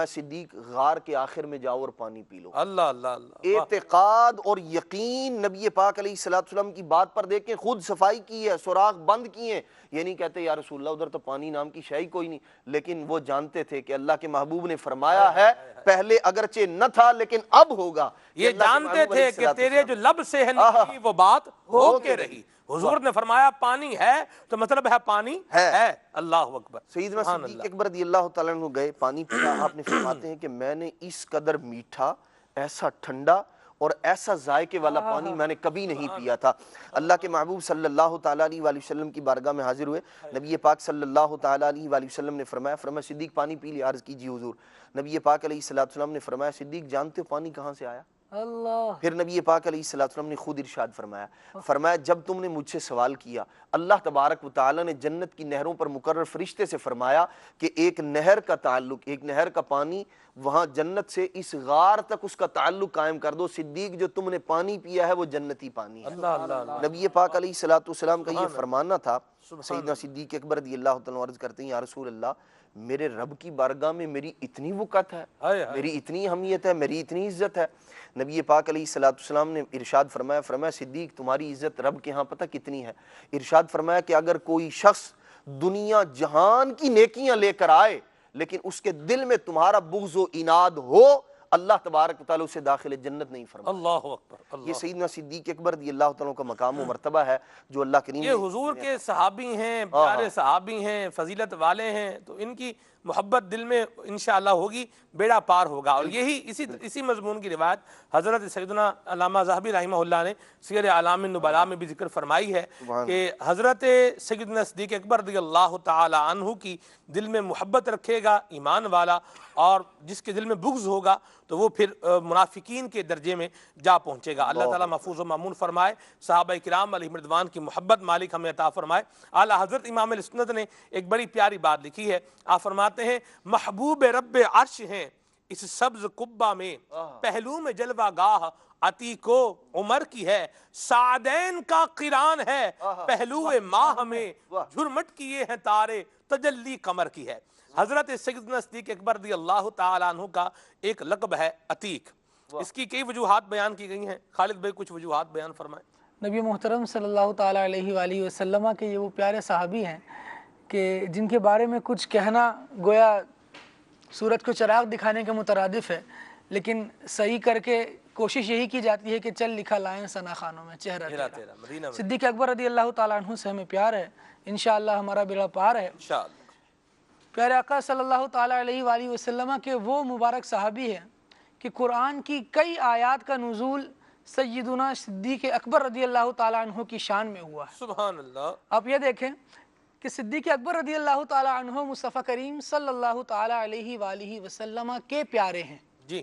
صدیق غار کے آخر میں جاؤ اور پانی پی لو۔ اللہ اللہ اللہ، واہ، اعتقاد اور یقین نبی پاک علیہ السلام کی بات پر دیکھیں، خود صفائی کی ہے، سوراخ بند کیے ہیں، یہ نہیں کہتے یا رسول اللہ ادھر تو پانی نام کی شے ہی کوئی نہیں، لیکن وہ جانتے تھے کہ اللہ کے محبوب نے فرمایا ہے، پہلے اگرچہ نہ تھا لیکن اب ہوگا۔ یہ جانتے تھے کہ تیرے جو لب سے ہے نکلی وہ بات ہو کے رہی۔ حضور نے فرمایا پانی ہے تو مطلب ہے پانی ہے۔ اللہ اکبر، سیدنا صدیق اکبر رضی اللہ تعالیٰ عنہ گئے، پانی پیا، آپ نے فرماتے ہیں کہ میں نے اس قدر میٹھا، ایسا ٹھنڈا اور ایسا ذائقے والا پانی میں نے کبھی نہیں پیا تھا۔ اللہ کے محبوب صلی اللہ تعالیٰ علیہ وآلہ وسلم کی بارگاہ میں حاضر ہوئے، نبی پاک صلی اللہ تعالیٰ علیہ وآلہ وسلم نے فرمایا صدیق پانی پی لیا، عرض کیجیے حضور۔ نبی پاک علیہ السلام نے فرمایا صدیق جانتے ہو پانی کہاں سے آیا؟ اللہ، پھر نبی پاک علیہ السلام نے خود ارشاد فرمایا جب تم نے مجھ سے سوال کیا، اللہ تبارک و تعالی نے جنت کی نہروں پر مقرر فرشتے سے فرمایا کہ ایک نہر کا تعلق، ایک نہر کا پانی وہاں جنت سے اس غار تک اس کا تعلق قائم کر دو، صدیق جو تم نے پانی پیا ہے وہ جنتی پانی ہے۔ اللہ اللہ اللہ، نبی پاک علیہ السلام کا یہ فرمانا تھا۔ سیدنا صدیق اکبر رضی اللہ تعالیٰ عرض کرتے ہیں یا رسول اللہ میرے رب کی بارگاہ میں میری اتنی وقت ہے، میری اتنی اہمیت ہے، میری اتنی عزت ہے۔ نبی پاک علیہ السلام نے ارشاد فرمایا صدیق تمہاری عزت رب کے ہاں پتہ کتنی ہے؟ ارشاد فرمایا کہ اگر کوئی شخص دنیا جہان کی نیکیاں لے کر آئے لیکن اس کے دل میں تمہارا بغض و عناد ہو، اللہ تبارک و تعالیٰ اسے داخل جنت نہیں فرمائے۔ اللہ اکبر، یہ اللہ، سیدنا صدیق اکبر رضی اللہ تعالیٰ کا مقام و مرتبہ ہے جو اللہ کریم یہ حضور کے صحابی ہیں، پیارے صحابی ہیں، فضیلت والے ہیں، تو ان کی محبت دل میں انشاءاللہ ہوگی، بیڑا پار ہوگا۔ اور یہی اسی مضمون کی روایت حضرت سیدنا علامہ ذہبی رحمہ اللہ نے سیر اعلام النبلاء میں بھی ذکر فرمائی ہے کہ حضرت سیدنا صدیق اکبر رضی اللہ تعالی عنہ کی دل میں محبت رکھے گا ایمان والا، اور جس کے دل میں بغض ہوگا تو وہ پھر منافقین کے درجے میں جا پہنچے گا۔ اللہ تعالیٰ محفوظ و مامون فرمائے، صحابہ کرام علیہ رضوان کی محبت مالک ہمیں عطا فرمائے۔ اعلیٰ حضرت امام السنت نے ایک بڑی پیاری بات لکھی ہے، آپ فرماتے ہیں محبوب رب عرش ہیں اس سبز قبہ میں، پہلو میں جلوہ گاہ عتیق و عمر کی ہے، سعدین کا قران ہے، پہلو ماہ میں جھرمٹ کیے ہیں تارے، تجلی قمر کی ہے۔ حضرت سیدنا صدیق اکبر رضی اللہ تعالیٰ عنہ کا ایک لقب ہے عتیق، اس کی کئی وجوہات بیان کی گئی ہیں، خالد بھائی کچھ وجوہات بیان فرمائیں۔ نبی محترم صلی اللہ تعالیٰ علیہ وآلہ وسلم کے یہ وہ پیارے صحابی ہیں کہ جن کے بارے میں کچھ کہنا گویا سورج کو چراغ دکھانے کے مترادف ہے، لیکن صحیح کر کے کوشش یہی کی جاتی ہے کہ چل لکھا لائیں ثنا خانوں میں چہرہ تیرا۔ صدیق اکبر رضی اللہ تعالیٰ عنہ سے ہمیں پیار ہے، انشاءاللہ ہمارا بیڑا پار ہے۔ پیارے آقا صلی اللہ تعالیٰ علیہ وآلہ وسلم کے وہ مبارک صحابی ہیں کہ قرآن کی کئی آیات کا نزول سیدنا صدیق اکبر رضی اللہ تعالیٰ عنہ کی شان میں ہوا ہے۔ سبحان اللہ، آپ یہ دیکھیں کہ صدیق اکبر رضی اللہ تعالیٰ عنہ مصطفیٰ کریم صلی اللہ تعالیٰ علیہ وآلہ وسلم کے پیارے ہیں۔ جی،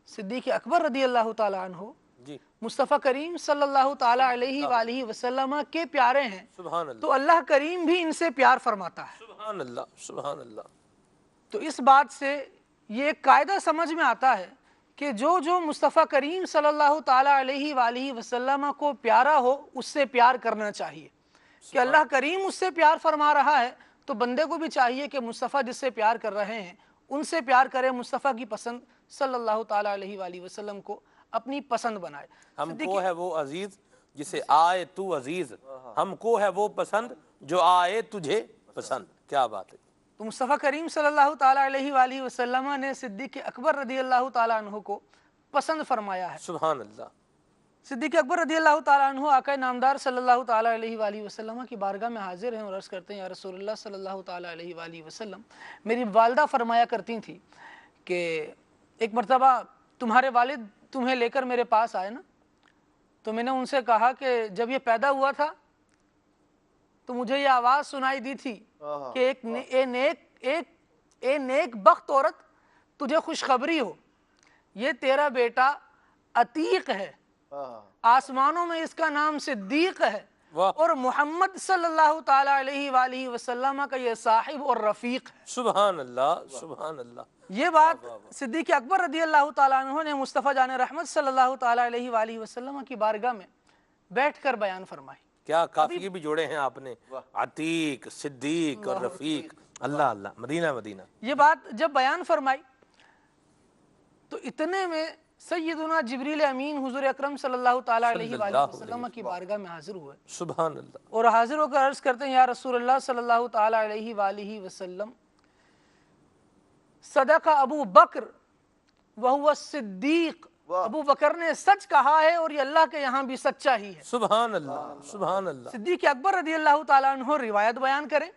صدیق اکبر رضی اللہ تعالیٰ عنہ جی، مصطفیٰ کریم صلی اللہ تعالیٰ علیہ وآلہ وسلم کے پیارے ہیں، سبحان اللہ، تو اللہ کریم بھی ان سے پیار فرماتا ہے۔ سبحان اللہ، سبحان اللہ۔ تو اس بات سے یہ ایک قاعدہ سمجھ میں آتا ہے کہ جو مصطفیٰ کریم صلی اللہ تعالیٰ علیہ وآلہ وسلم کو پیارا ہو اس سے پیار کرنا چاہیے، کہ اللہ کریم اس سے پیار فرما رہا ہے تو بندے کو بھی چاہیے کہ مصطفیٰ جس سے پیار کر رہے ہیں ان سے پیار کرے، مصطفیٰ کی پسند صلی اللہ تعالیٰ علیہ وآلہ وسلم کو اپنی پسند بنائے۔ ہم کو ہے وہ عزیز جسے آئے تو عزیز، ہم کو ہے وہ پسند جو آئے تجھے پسند۔ کیا بات ہے! تو مصطفیٰ کریم صلی اللہ تعالیٰ علیہ وآلہ وسلم نے صدیق اکبر رضی اللہ تعالیٰ عنہ کو پسند فرمایا ہے۔ سبحان اللہ، صدیق اکبر رضی اللہ تعالیٰ عنہ آقا نامدار صلی اللہ تعالیٰ علیہ وآلہ وسلم کی بارگاہ میں حاضر ہیں اور عرض کرتے ہیں یا رسول اللہ صلی اللہ تعالیٰ علیہ وآلہ وسلم، میری والدہ فرمایا کرتی تھی کہ ایک مرتبہ تمہارے والد تمہیں لے کر میرے پاس آئے نا، تو میں نے ان سے کہا کہ جب یہ پیدا ہوا تھا تو مجھے یہ آواز سنائی دی تھی کہ اے نیک بخت عورت تجھے خوشخبری ہو، یہ تیرا بیٹا عتیق ہے، آسمانوں میں اس کا نام صدیق ہے، اور محمد صلی اللہ تعالیٰ علیہ وآلہ وسلم کا یہ صاحب اور رفیق ہے۔ سبحان اللہ، سبحان اللہ۔ یہ بات صدیق اکبر رضی اللہ تعالیٰ عنہ نے مصطفیٰ جان رحمت صلی اللہ تعالیٰ علیہ وآلہ وسلم کی بارگاہ میں بیٹھ کر بیان فرمائی. کیا قافیے بھی جوڑے ہیں آپ نے، عتیق، صدیق اور رفیق. اللہ اللہ، مدینہ مدینہ. یہ بات جب بیان فرمائی تو اتنے میں سیدنا جبریل امین حضور اکرم صلی اللہ تعالیٰ علیہ وآلہ وسلم کی بارگاہ میں حاضر ہوئے، سبحان اللہ. اور حاضر ہو کر عرض کرتے ہیں یا رسول اللہ صلی اللہ تعالیٰ علیہ وآلہ وسلم صدق ابو بکر وہو الصدیق، ابو بکر نے سچ کہا ہے اور یہ اللہ کے یہاں بھی سچا ہی ہے. سبحان اللہ سبحان اللہ. صدیق اکبر رضی اللہ تعالیٰ عنہ روایت بیان کریں،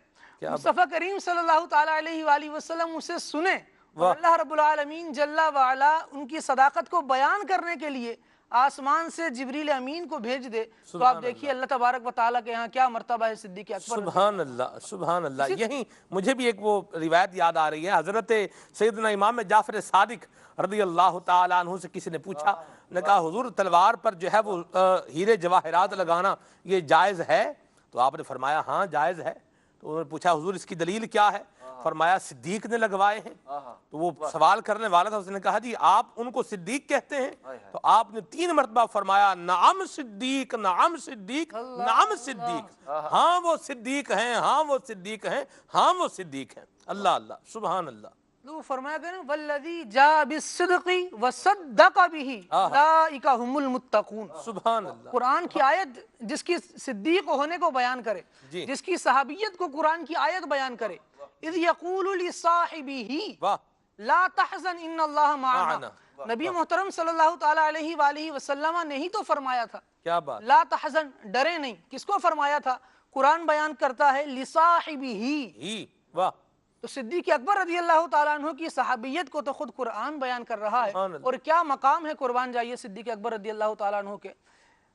مصطفیٰ کریم صلی اللہ تعالیٰ علیہ وآلہ وسلم اسے سنیں، اور اللہ رب العالمین جل وعلا ان کی صداقت کو بیان کرنے کے لیے آسمان سے جبریل امین کو بھیج دے. تو آپ دیکھیے اللہ تبارک و تعالیٰ کے یہاں کیا مرتبہ ہے صدیق اکبر. سبحان اللہ سبحان اللہ. یہیں مجھے بھی ایک وہ روایت یاد آ رہی ہے، حضرت سیدنا امام جعفر صادق رضی اللہ تعالیٰ عنہ سے کسی نے پوچھا، نے کہا حضور تلوار پر جو ہے وہ ہیرے جواہرات لگانا یہ جائز ہے؟ تو آپ نے فرمایا ہاں جائز ہے. تو انہوں نے پوچھا حضور اس کی دلیل کیا ہے؟ فرمایا صدیق نے لگوائے ہیں. تو وہ سوال کرنے والا تھا، اس نے کہا جی آپ ان کو صدیق کہتے ہیں؟ تو آپ نے 3 مرتبہ فرمایا نعم صدیق نعم صدیق نعم صدیق، ہاں وہ صدیق ہیں ہاں وہ صدیق ہیں ہاں وہ صدیق ہیں. اللہ اللہ سبحان اللہ. تو فرمایا کہ والذی جاء بالصدق وصدق به اولئک هم المتقون. سبحان اللہ. قرآن کی آیت جس کی صدیق ہونے کو بیان کرے، جس کی صحابیت کو قرآن کی آیت بیان کرے، اذ یقول لصاحبہ لا تحزن ان اللہ معنا. نبی محترم صلی اللہ تعالیٰ علیہ وآلہ وسلم نے ہی تو فرمایا تھا کیا بات، لا تحزن، ڈرے نہیں. کس کو فرمایا تھا؟ قرآن بیان کرتا ہے لصاحبہ. واہ. تو صدیق اکبر رضی اللہ تعالیٰ عنہ کی صحابیت کو تو خود قرآن بیان کر رہا ہے، اور کیا مقام ہے قربان جائیے صدیق اکبر رضی اللہ تعالیٰ عنہ کے.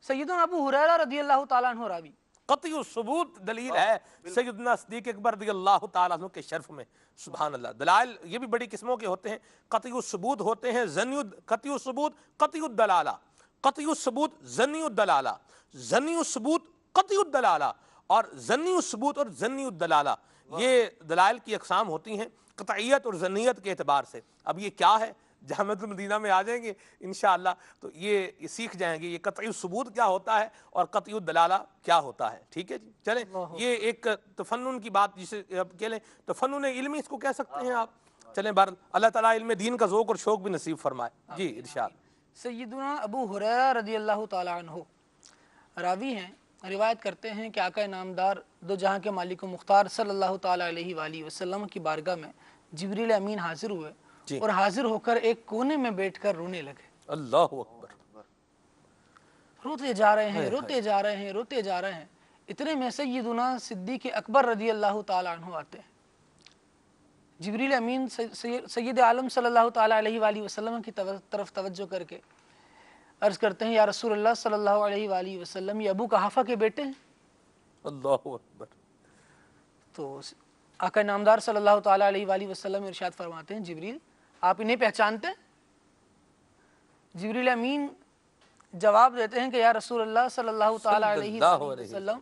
سیدنا ابو ہریرہ رضی اللہ تعالیٰ عنہ راوی، قطعی ثبوت دلیل ہے سیدنا صدیق اکبر رضی اللہ تعالیٰ عنہ کے شرف میں. سبحان اللہ. دلائل یہ بھی بڑی قسموں کے ہوتے ہیں، قطعی ثبوت ہوتے ہیں، قطعی ثبوت قطعی الدلالہ، قطعی ثبوت ظنی الدلالہ، ظنی ثبوت قطعی الدلالہ، اور ظنی ثبوت اور ظنی الدلالہ یہ دلائل کی اقسام ہوتی ہیں قطعیت اور ظنیت کے اعتبار سے. اب یہ کیا ہے؟ جامعۃ المدینہ میں آ جائیں گے انشاءاللہ تو یہ سیکھ جائیں گے یہ قطعی ثبوت کیا ہوتا ہے اور قطعی الدلالہ کیا ہوتا ہے. ٹھیک ہے جی، چلیں یہ ایک تفنن کی بات جسے کہہ لیں، تفنن علمی اس کو کہہ سکتے ہیں آپ. چلیں بہرحال اللہ تعالیٰ علم دین کا ذوق اور شوق بھی نصیب فرمائے. جی ارشاد. سیدنا ابو ہریرہ رضی اللہ تعالیٰ عنہ راوی ہیں، روایت کرتے ہیں کہ آقا نامدار دو جہاں کے مالک و مختار صلی اللہ تعالیٰ علیہ وآلہ وسلم کی بارگاہ میں جبریل امین حاضر ہوئے، اور حاضر ہو کر ایک کونے میں بیٹھ کر رونے لگے. اللہ اکبر. روتے جا رہے ہیں روتے جا رہے ہیں روتے جا رہے ہیں. اتنے میں سیدنا صدیق اکبر رضی اللہ تعالیٰ عنہ آتے ہیں. جبریل امین سید عالم صلی اللہ تعالیٰ علیہ وآلہ وسلم کی طرف توجہ کر کے عرض کرتے ہیں یا رسول اللہ صلی اللہ علیہ وآلہ وسلم یہ ابو قحافہ کے بیٹے ہیں. اللہ اکبر. تو آقا نامدار صلی اللہ تعالیٰ علیہ وآلہ وسلم ارشاد فرماتے ہیں جبریل آپ انہیں پہچانتے ہیں؟ جبریل امین جواب دیتے ہیں کہ یا رسول اللہ صلی اللہ تعالیٰ علیہ وآلہ وسلم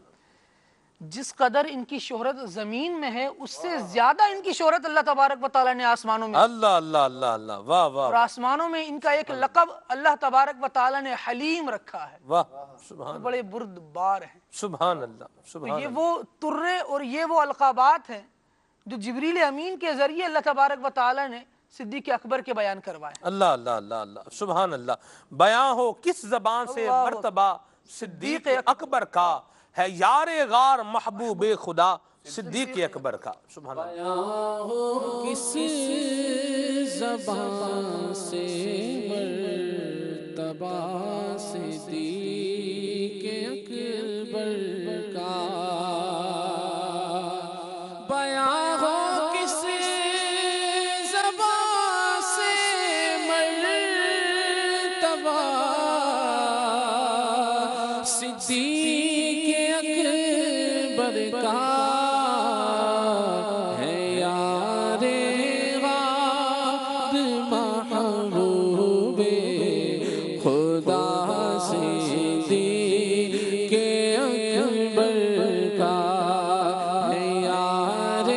جس قدر ان کی شہرت زمین میں ہے اس سے زیادہ ان کی شہرت اللہ تبارک و تعالیٰ نے آسمانوں میں. اللہ اللہ اللہ اللہ. واہ واہ. اور آسمانوں میں ان کا ایک لقب اللہ تبارک و تعالیٰ نے حلیم رکھا ہے. واہ سبحان. بڑے بردبار ہیں. سبحان اللہ سبحان. یہ وہ ترے اور یہ وہ القابات ہیں جو جبریل امین کے ذریعے اللہ تبارک و تعالیٰ نے صدیق اکبر کے بیان کروائے. اللہ اللہ اللہ اللہ. سبحان اللہ. بیان ہو کس زبان سے مرتبہ صدیق اکبر کا ہے یار غار محبوب خدا صدیق اکبر کا. سبحان اللہ. بیان ہو کس زبان سے مرتبہ صدیق اکبر کا. بیان ہو کس زبان سے مرتبہ صدیق اکبر کا ہے یار غار محبوب خدا صدیق اکبر کا ہے یار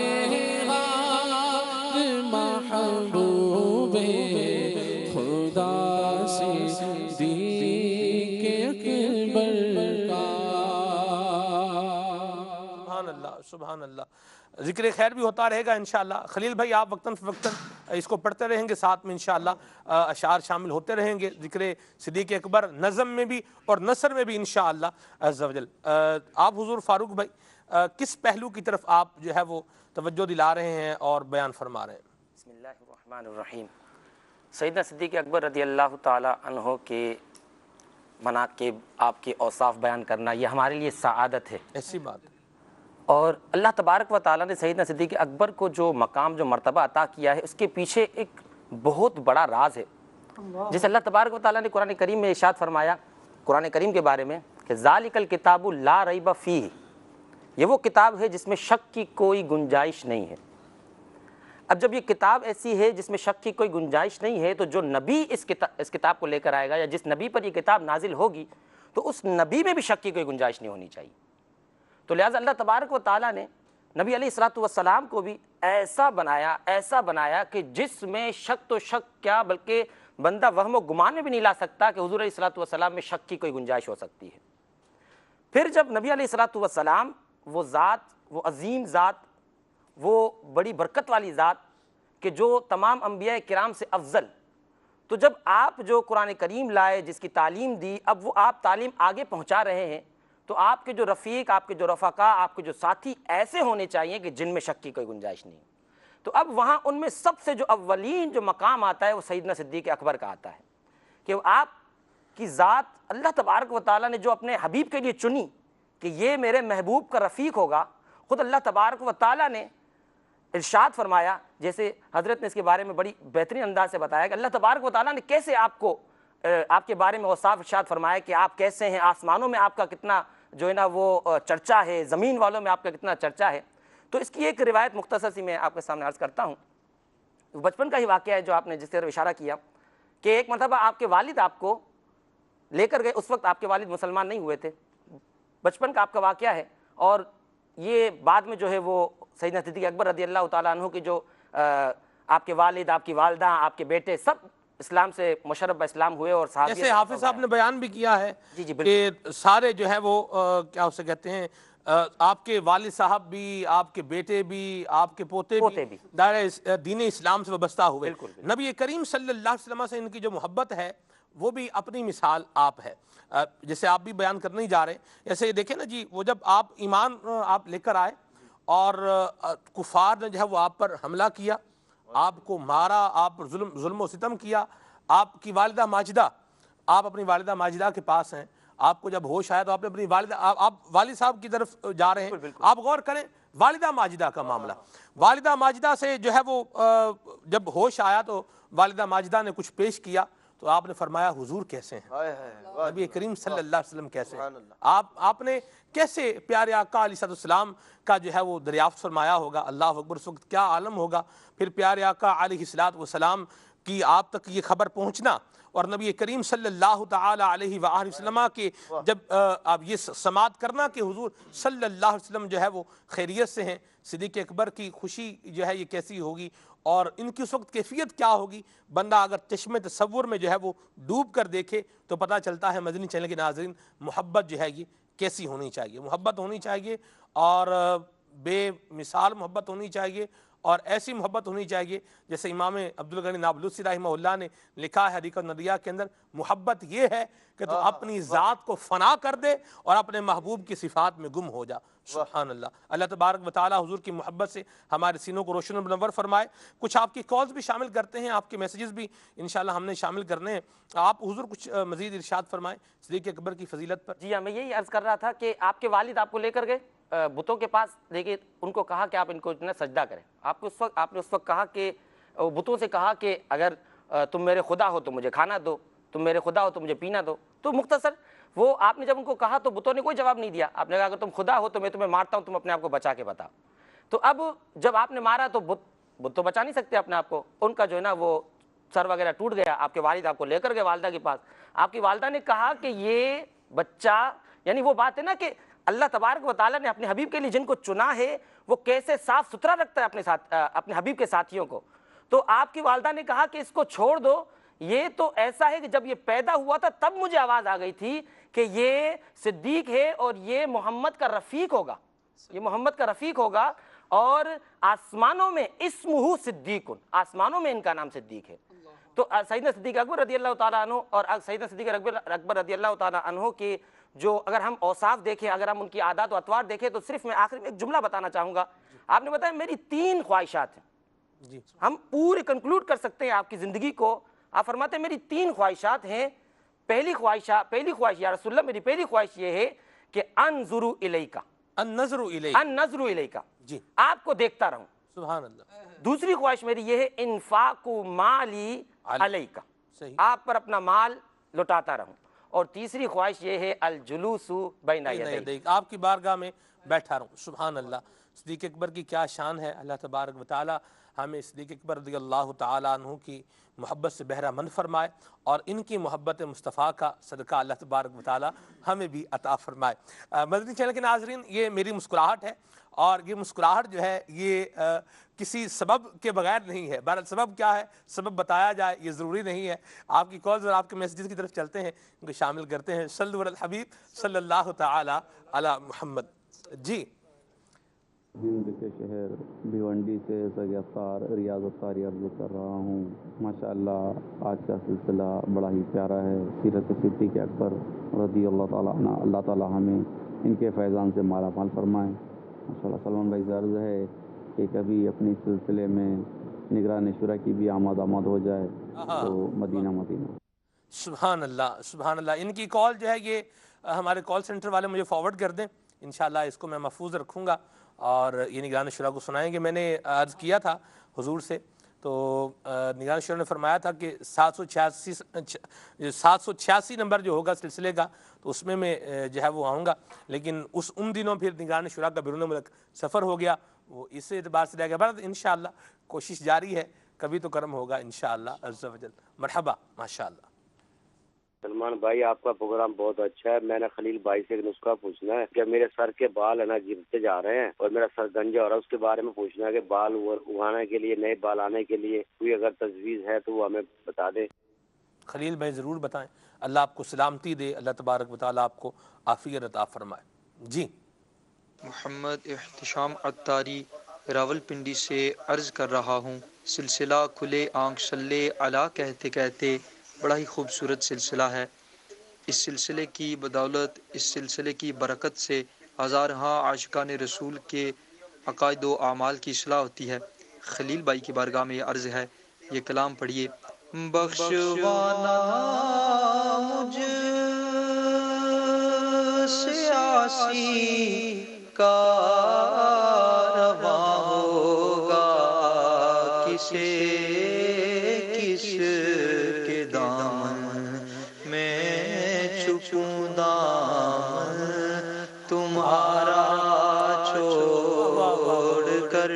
غار محبوب سبحان اللہ، ذکر خیر بھی ہوتا رہے گا انشاءاللہ۔ خلیل بھائی آپ وقتاً فوقتاً اس کو پڑھتے رہیں گے، ساتھ میں انشاءاللہ اشعار شامل ہوتے رہیں گے، ذکر صدیق اکبر نظم میں بھی اور نثر میں بھی انشاءاللہ عز و جل۔ آپ حضور فاروق بھائی کس پہلو کی طرف آپ جو ہے وہ توجہ دلا رہے ہیں اور بیان فرما رہے ہیں؟ بسم اللہ الرحمن الرحیم۔ سیدنا صدیق اکبر رضی اللہ تعالی عنہ کے مناقب، آپ کے اوصاف بیان کرنا، یہ ہمارے لیے سعادت ہے۔ ایسی بات ہے۔ اور اللہ تبارک و تعالیٰ نے سیدنا صدیق اکبر کو جو مقام، جو مرتبہ عطا کیا ہے، اس کے پیچھے ایک بہت بڑا راز ہے، جسے اللہ تبارک و تعالیٰ نے قرآن کریم میں ارشاد فرمایا قرآن کریم کے بارے میں کہ ذالک الکتاب لا ریب فیہ، یہ وہ کتاب ہے جس میں شک کی کوئی گنجائش نہیں ہے۔ اب جب یہ کتاب ایسی ہے جس میں شک کی کوئی گنجائش نہیں ہے، تو جو نبی اس کتاب کو لے کر آئے گا، یا جس نبی پر یہ کتاب نازل ہوگی، تو اس نبی میں بھی شک کی کوئی گنجائش نہیں ہونی چاہیے۔ تو لہٰذا اللہ تبارک و تعالیٰ نے نبی علیہ الصلوۃ والسلام کو بھی ایسا بنایا کہ جس میں شک تو شک کیا، بلکہ بندہ وہم و گمان میں بھی نہیں لا سکتا کہ حضور علیہ الصلوۃ والسلام میں شک کی کوئی گنجائش ہو سکتی ہے۔ پھر جب نبی علیہ الصلوۃ والسلام وہ ذات، وہ عظیم ذات، وہ بڑی برکت والی ذات کہ جو تمام انبیاء کرام سے افضل، تو جب آپ جو قرآن کریم لائے، جس کی تعلیم دی، اب وہ آپ تعلیم آگے پہنچا رہے ہیں، تو آپ کے جو رفیق، آپ کے جو رفقا، آپ کے جو ساتھی ایسے ہونے چاہیے کہ جن میں شک کی کوئی گنجائش نہیں۔ تو اب وہاں ان میں سب سے جو اولین جو مقام آتا ہے وہ سیدنا صدیق اکبر کا آتا ہے، کہ آپ کی ذات اللہ تبارک و تعالیٰ نے جو اپنے حبیب کے لیے چنی کہ یہ میرے محبوب کا رفیق ہوگا، خود اللہ تبارک و تعالیٰ نے ارشاد فرمایا، جیسے حضرت نے اس کے بارے میں بڑی بہترین انداز سے بتایا کہ اللہ تبارک و تعالیٰ نے کیسے آپ کے بارے میں اوصاف ارشاد فرمایا کہ آپ کیسے ہیں، آسمانوں میں آپ کا کتنا جو ہے نا وہ چرچا ہے، زمین والوں میں آپ کا کتنا چرچا ہے۔ تو اس کی ایک روایت مختصر سی میں آپ کے سامنے عرض کرتا ہوں۔ بچپن کا ہی واقعہ ہے جو آپ نے جس طرح اشارہ کیا کہ ایک مرتبہ آپ کے والد آپ کو لے کر گئے، اس وقت آپ کے والد مسلمان نہیں ہوئے تھے، بچپن کا آپ کا واقعہ ہے، اور یہ بعد میں جو ہے وہ سیدنا صدیق اکبر رضی اللہ تعالیٰ عنہ کی جو آپ کے والد، آپ کی والدہ، آپ کے بیٹے سب اسلام سے مشرف اسلام ہوئے، اور صحابیت جیسے حافظ صاحب نے بیان بھی کیا ہے جی جی کہ سارے جو ہے وہ کیا اسے کہتے ہیں، آپ کے والد صاحب بھی، آپ کے بیٹے بھی، آپ کے پوتے بھی دائرہ دین اسلام سے وابستہ ہوئے۔ نبی کریم صلی اللہ علیہ وسلم سے ان کی جو محبت ہے وہ بھی اپنی مثال آپ ہے، جیسے آپ بھی بیان کرنے ہی جا رہے ہیں۔ ایسے دیکھیں نا جی، وہ جب آپ ایمان آپ لے کر آئے اور کفار نے جو ہے وہ آپ پر حملہ کیا، آپ کو مارا، آپ پر ظلم و ستم کیا، آپ کی والدہ ماجدہ، آپ اپنی والدہ ماجدہ کے پاس ہیں، آپ کو جب ہوش آیا تو آپ نے اپنی والدہ، آپ والد صاحب کی طرف جا رہے ہیں، آپ غور کریں والدہ ماجدہ کا معاملہ، والدہ ماجدہ سے جو ہے وہ جب ہوش آیا تو والدہ ماجدہ نے کچھ پیش کیا تو آپ نے فرمایا حضور کیسے ہیں، نبی کریم صلی اللہ علیہ وسلم کیسے ہیں، آپ نے کیسے پیارے آقا علیہ السلام کا جو ہے وہ دریافت فرمایا ہوگا، اللہ اکبر، اس وقت کیا عالم ہوگا، پھر پیارے آقا علیہ السلام کی آپ تک یہ خبر پہنچنا، اور نبی کریم صلی اللہ تعالی علیہ وآلہ وسلم کے جب آپ یہ سماعت کرنا کہ حضور صلی اللہ علیہ وسلم جو ہے وہ خیریت سے ہیں، صدیق اکبر کی خوشی جو ہے یہ کیسی ہوگی، اور ان کی اس وقت کیفیت کیا ہوگی، بندہ اگر چشم تصور میں جو ہے وہ ڈوب کر دیکھے تو پتہ چلتا ہے مدنی چینل کے ناظرین محبت جو ہے یہ کیسی ہونی چاہیے، محبت ہونی چاہیے، اور بے مثال محبت ہونی چاہیے، اور ایسی محبت ہونی چاہیے جیسے امام عبدالغنی نابلسی رحمہ اللہ نے لکھا ہے حدیقۃ الندیہ کے اندر، محبت یہ ہے کہ تو اپنی ذات کو فنا کر دے اور اپنے محبوب کی صفات میں گم ہو جا۔ سبحان اللہ۔ اللہ تبارک و تعالی حضور کی محبت سے ہمارے سینوں کو روشن و منور فرمائے۔ کچھ آپ کی کالز بھی شامل کرتے ہیں، آپ کے میسیجز بھی انشاءاللہ ہم نے شامل کرنے ہیں، آپ حضور کچھ مزید ارشاد فرمائیں صدیق اکبر کی فضیلت پر۔ جی ہاں، میں یہی عرض کر رہا تھا کہ آپ کے والد آپ کو لے کر گئے بتوں کے پاس، لیکن ان کو کہا کہ آپ ان کو سجدہ کریں، آپ نے اس وقت کہا کہ بتوں سے کہا کہ اگر تم میرے خدا ہو تو مجھے کھانا دو، تم میرے خدا ہو تو مجھے پینا دو۔ تو مختصر وہ آپ نے جب ان کو کہا تو بتوں نے کوئی جواب نہیں دیا، آپ نے کہا اگر تم خدا ہو تو میں تمہیں مارتا ہوں، تم اپنے آپ کو بچا کے بتاؤ۔ تو اب جب آپ نے مارا تو بت تو بچا نہیں سکتے اپنے آپ کو، ان کا جو ہے نا وہ سر وغیرہ ٹوٹ گیا، آپ کے والد آپ کو لے کر گئے والدہ کے پاس، آپ کی والدہ نے کہا کہ یہ بچہ، یعنی وہ بات ہے نا کہ اللہ تبارک و تعالیٰ نے اپنے حبیب کے لیے جن کو چنا ہے وہ کیسے صاف ستھرا رکھتا ہے اپنے حبیب کے ساتھیوں کو۔ تو آپ کی والدہ نے کہا کہ اس کو چھوڑ دو، یہ تو ایسا ہے کہ جب یہ پیدا ہوا تھا تب مجھے آواز آ گئی تھی کہ یہ صدیق ہے اور یہ محمد کا رفیق ہوگا، یہ محمد کا رفیق ہوگا، اور آسمانوں میں اسمہ صدیق، آسمانوں میں ان کا نام صدیق ہے۔ تو سیدنا صدیق اکبر رضی اللہ تعالیٰ عنہ اور سیدنا صدیق اکبر رضی اللہ تعالیٰ عنہ کی جو اگر ہم اوصاف دیکھیں، اگر ہم ان کی عادات و اطوار دیکھیں، تو صرف میں آخر میں ایک جملہ بتانا چاہوں گا۔ آپ نے بتایا میری 3 خواہشات ہیں، جی ہم پورے کنکلوڈ کر سکتے ہیں آپ کی زندگی کو۔ آپ فرماتے ہیں میری 3 خواہشات ہیں۔ پہلی خواہش یا رسول اللہ میری پہلی خواہش یہ ہے کہ انظر الیک، النظر الیک، النظر الیک، جی آپ کو دیکھتا رہوں۔ سبحان اللہ، دوسری خواہش میری یہ ہے انفاق مالی علیک، صحیح، آپ پر اپنا مال لٹاتا رہوں۔ اور تیسری خواہش یہ ہے الجلوس بین یدیک، دیکھ آپ کی بارگاہ میں بیٹھا رہوں۔ سبحان اللہ، صدیق اکبر کی کیا شان ہے۔ اللہ تبارک و تعالی ہمیں صدیق اکبر رضی اللہ تعالیٰ عنہ کی محبت سے بہرہ مند فرمائے، اور ان کی محبت مصطفیٰ کا صدقہ اللہ تبارک و تعالی ہمیں بھی عطا فرمائے۔ مدنی چینل کے ناظرین، یہ میری مسکراہٹ ہے، اور یہ مسکراہٹ جو ہے یہ کسی سبب کے بغیر نہیں ہے۔ بہرحال سبب کیا ہے، سبب بتایا جائے یہ ضروری نہیں ہے۔ آپ کی کالز اور آپ کے میسیجز کی طرف چلتے ہیں، ان کو شامل کرتے ہیں۔ صلو علی الحبیب صلی اللہ تعالی علی محمد۔ جی ہند کے شہر بھیونڈی سے سگیسار ریاض الطاری عرض کر رہا ہوں۔ ماشاءاللہ آج کا سلسلہ بڑا ہی پیارا ہے، سیرت صدیق اکبر رضی اللہ تعالیٰ عنہ۔ اللہ تعالیٰ ہمیں ان کے فیضان سے مالا مال فرمائے۔ ماشاءاللہ سلمان بھائی سے عرض ہے کہ کبھی اپنی سلسلے میں نگران شورا کی بھی آمد ہو جائے تو مدینہ مدینہ۔ سبحان اللہ، سبحان اللہ۔ ان کی کال جو ہے یہ ہمارے کال سنٹر والے مجھے فارورڈ کر دیں، انشاءاللہ اس کو میں محفوظ رکھوں گا اور یہ نگران شورا کو سنائیں گے۔ میں نے عرض کیا تھا حضور سے، تو نگران شورا نے فرمایا تھا کہ 786 نمبر جو ہوگا سلسلے کا، تو اس میں جو ہے وہ آؤں گا، لیکن ان دنوں پھر نگران شورا کا بیرون ملک سفر ہو گیا، وہ اس اعتبار سے رہ گیا۔ بہرحال انشاءاللہ کوشش جاری ہے، کبھی تو کرم ہوگا انشاءاللہ عز و جل۔ مرحبا، ماشاءاللہ۔ سلمان بھائی آپ کا پروگرام بہت اچھا ہے۔ میں نے خلیل بھائی سے ایک نسخہ پوچھنا ہے کہ میرے سر کے بال ہے نا گرتے جا رہے ہیں اور میرا سر گنجا ہو رہا ہے، اس کے بارے میں پوچھنا ہے کہ بال اگانے کے لیے، نئے بال آنے کے لیے کوئی اگر تجویز ہے تو وہ ہمیں بتا دیں۔ خلیل بھائی ضرور بتائیں، اللہ آپ کو سلامتی دے، اللہ تبارک و تعالیٰ آپ کو عافیت عطا فرمائے۔ جی محمد احتشام عطاری راول پنڈی سے عرض کر رہا ہوں، سلسلہ کھلے آنکھ صلی علی کہتے کہتے بڑا ہی خوبصورت سلسلہ ہے۔ اس سلسلے کی بدولت، اس سلسلے کی برکت سے ہزارہا عاشقان رسول کے عقائد و اعمال کی اصلاح ہوتی ہے۔ خلیل بھائی کی بارگاہ میں یہ عرض ہے، یہ کلام پڑھیے۔ بخشوانا مجھ سے عاصی کا رواں ہوگا، کسے کس کے دامن میں چھپوں دامن تمہارا چھوڑ کر۔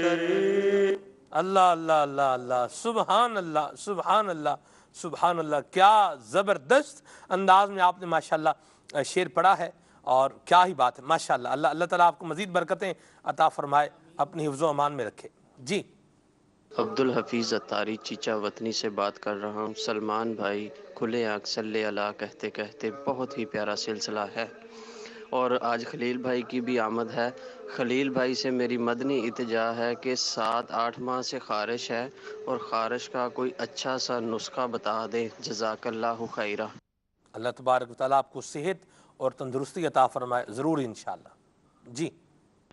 اللہ اللہ اللہ اللہ، سبحان اللہ سبحان اللہ سبحان اللہ۔ کیا زبردست انداز میں آپ نے ماشاءاللہ شعر پڑھا ہے، اور کیا ہی بات ہے ماشاءاللہ۔ اللہ تعالیٰ آپ کو مزید برکتیں عطا فرمائے، اپنی حفظ و امان میں رکھے۔ جی عبدالحفیظ عطاری چیچا وطنی سے بات کر رہا ہوں۔ سلمان بھائی کھلے آنکھ صلی اللہ کہتے کہتے بہت ہی پیارا سلسلہ ہے، اور آج خلیل بھائی کی بھی آمد ہے۔ خلیل بھائی سے میری مدنی التجا ہے کہ 7-8 ماہ سے خارش ہے، اور خارش کا کوئی اچھا سا نسخہ بتا دیں، جزاک اللہ خیرہ۔ اللہ تبارک و تعالیٰ آپ کو صحت اور تندرستی عطا فرمائے، ضرور انشاءاللہ۔ جی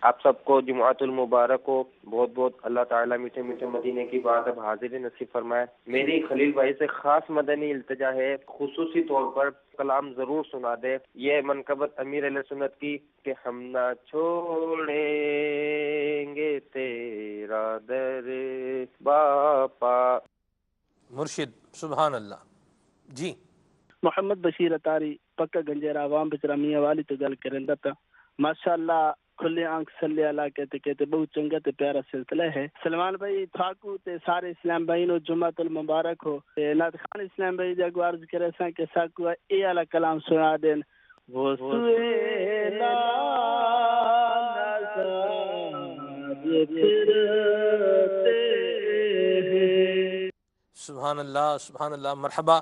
آپ سب کو جمعۃ المبارک ہو، بہت بہت اللہ تعالیٰ میٹھے میٹھے مدینے کی بات اب حاضری نصیب فرمائے۔ میری خلیل بھائی سے خاص مدنی التجا ہے، خصوصی طور پر کلام ضرور سنا دے۔ یہ منقبت امیر علیہ سنت کی کہ ہم نہ چھوڑیں گے تیرا در باپا۔ مرشد سبحان اللہ۔ جی محمد بشیر عطاری پکا گنجیر عوام بچرا میاں والی تو گل کرن دا ماشاءاللہ کھلے آنکھ صلی اللہ کہتے کہتے بہت چنگا تے پیارا سلسلہ ہے۔ سلمان بھائی تھاکو تے سارے اسلام بھائی نو جمعۃ المبارک ہو۔ نعت خان اسلام بھائی جگ عرض کرے سا کہ ساکو اے والا کلام سنا دین۔ وہ سویلا سبحان اللہ سبحان اللہ۔ مرحبا،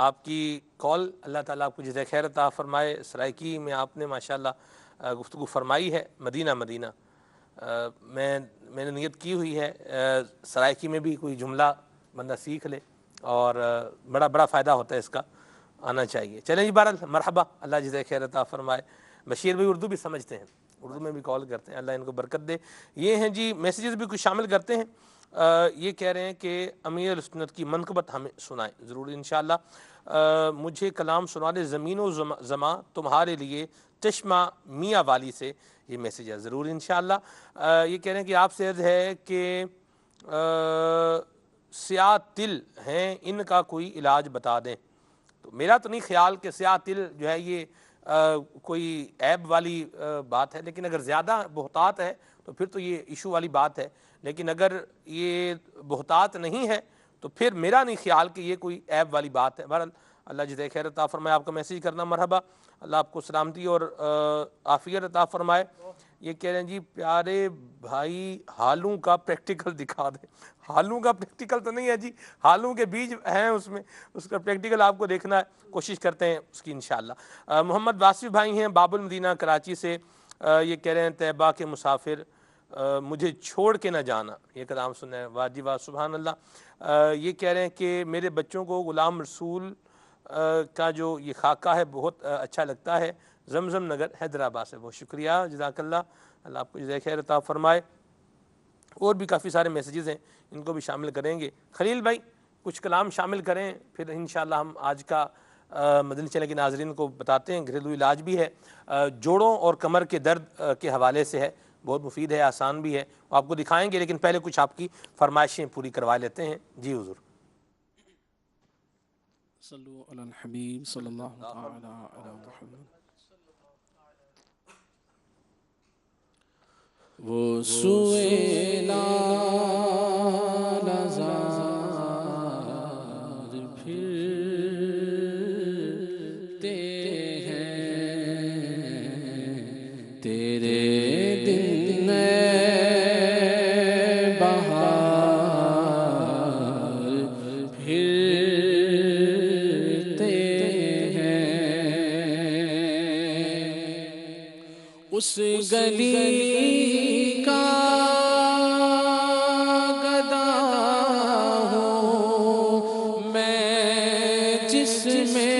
آپ کی کال اللہ تعالیٰ آپ کو جزائے خیر عطا فرمائے۔ سرائکی میں آپ نے ماشاءاللہ گفتگو فرمائی ہے، مدینہ مدینہ میں نے نیت کی ہوئی ہے سرائکی میں بھی کوئی جملہ بندہ سیکھ لے اور بڑا فائدہ ہوتا ہے اس کا، آنا چاہیے۔ چلیں جی، بہرحال مرحبا، اللہ جزائے خیر عطا فرمائے۔ بشیر بھائی اردو بھی سمجھتے ہیں، اردو میں بھی کال کرتے ہیں، اللہ ان کو برکت دے۔ یہ ہیں جی میسیجز بھی کچھ شامل کرتے ہیں، یہ کہہ رہے ہیں کہ امیر السنت کی منقبت ہمیں سنائیں ضرور انشاءاللہ۔ مجھے کلام سنا دے زمین و زماں تمہارے لیے چشمہ میاں والی سے، یہ میسیج ہے ضرور انشاءاللہ۔ یہ کہہ رہے ہیں کہ آپ سے عرض ہے کہ سیاہ تل ہیں، ان کا کوئی علاج بتا دیں۔ تو میرا تو نہیں خیال کہ سیاہ تل جو ہے یہ کوئی عیب والی بات ہے، لیکن اگر زیادہ بہتات ہے تو پھر تو یہ ایشو والی بات ہے، لیکن اگر یہ بہتات نہیں ہے تو پھر میرا نہیں خیال کہ یہ کوئی عیب والی بات ہے۔ بہرحال اللہ جزائے خیر عطا فرمائے، آپ کا میسیج کرنا مرحبا، اللہ آپ کو سلامتی اور عافیت عطا فرمائے۔ یہ کہہ رہے ہیں جی پیارے بھائی ہالوں کا پریکٹیکل دکھا دیں۔ ہالوں کا پریکٹیکل تو نہیں ہے جی، ہالوں کے بیج ہیں اس میں، اس کا پریکٹیکل آپ کو دیکھنا ہے، کوشش کرتے ہیں اس کی انشاءاللہ۔ محمد واصف بھائی ہیں باب المدینہ کراچی سے، یہ کہہ رہے ہیں طیبہ کے مسافر مجھے چھوڑ کے نہ جانا، یہ کلام سننا ہے، واہ جی واہ سبحان اللہ۔ یہ کہہ رہے ہیں کہ میرے بچوں کو غلام رسول کا جو یہ خاکہ ہے بہت اچھا لگتا ہے، زمزم نگر حیدرآباد سے، بہت شکریہ، جزاک اللہ، اللہ آپ کو جزائے خیر عطا فرمائے۔ اور بھی کافی سارے میسیجز ہیں، ان کو بھی شامل کریں گے۔ خلیل بھائی کچھ کلام شامل کریں، پھر انشاءاللہ ہم آج کا مدنی چینل کے ناظرین کو بتاتے ہیں۔ گھریلو علاج بھی ہے، جوڑوں اور کمر کے درد کے حوالے سے ہے، بہت مفید ہے، آسان بھی ہے، وہ آپ کو دکھائیں گے، لیکن پہلے کچھ آپ کی فرمائشیں پوری کروا لیتے ہیں۔ جی حضور۔ صلو علی الحبیب صلی اللہ تعالی علی محمد۔ وہ سوئے لال زار پھرتے ہیں، تیرے دن بہار پھرتے ہیں، اس گلی کا گدا ہوں میں جس میں،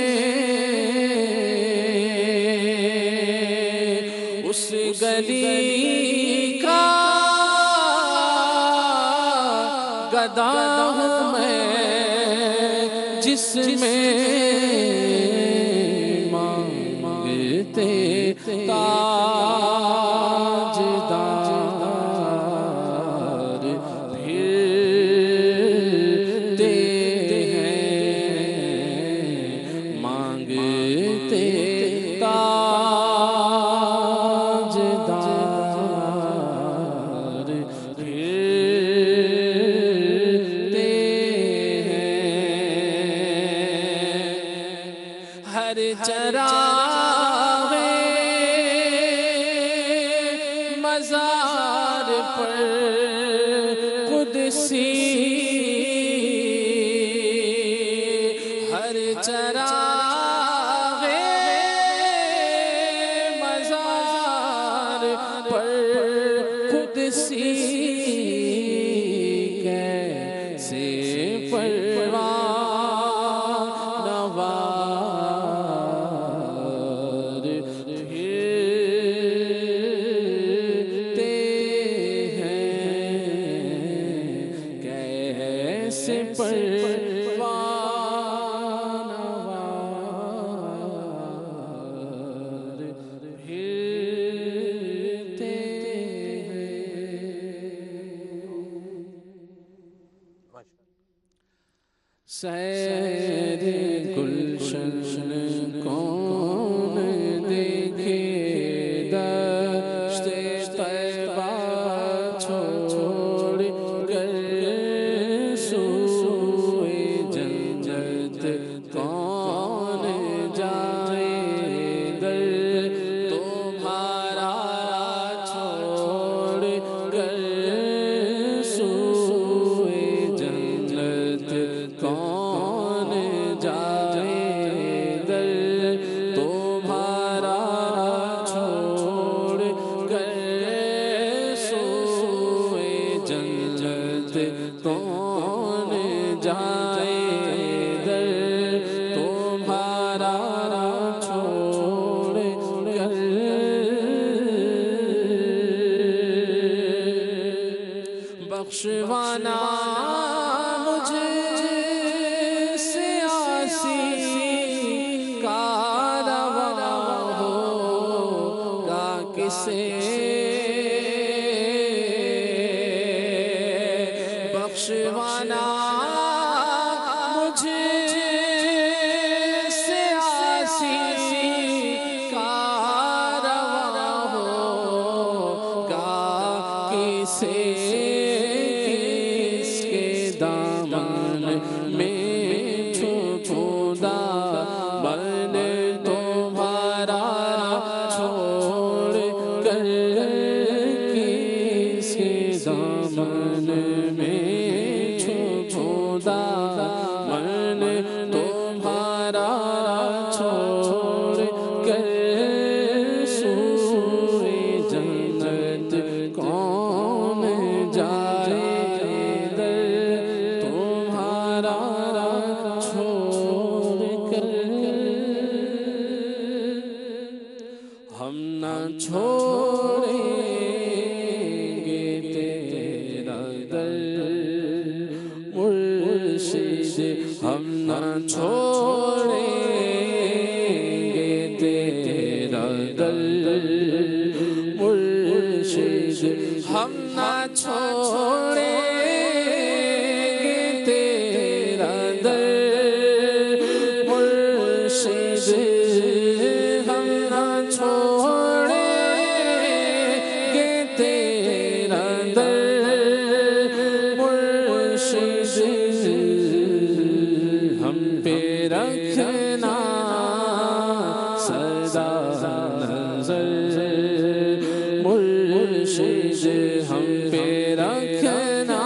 اس گلی کا گدا ہوں میں جس میں مانگتے تاجدار پھرتے ہیں، مانگتے تاجدار پھرتے ہیں، ہر چراغ مزار پر قدسی، ہر چراغ مزار پر قدسی، کیسے پروان وار پھرتے ہیں، کیسے پروان وار پھرتے ہیں۔ سیر گلشن کون دیکھے، دشت طیبہ چھوڑ کر سوئے جنت کون جائے گر، تمہارا چھوڑ کر سوئے جنت کون بخشوانا مجھے سے آسی کا روا ہوگا کسے بخشوانا مجھے سے آسی کا روا ہوگا کسے کس کے دامن میں چھپوں دامن تمہارا چھوڑ کر کس کے دامن میں چھپوں دامن تمہارا چھوڑ کر سوئے جنت کون جائے در تمہارا چھوڑ کر ہم نہ چھوڑیں گے تیرا در مرشد ہم نہ چھوڑیں گے تیرا در مرشد ہم نہ چھوڑیں گے تیرا در مرشد ہم نہ چھوڑیں گے تیرا در مرشد ہم پہ رکھنا سدا نظر مرشد ہم پہ رکھنا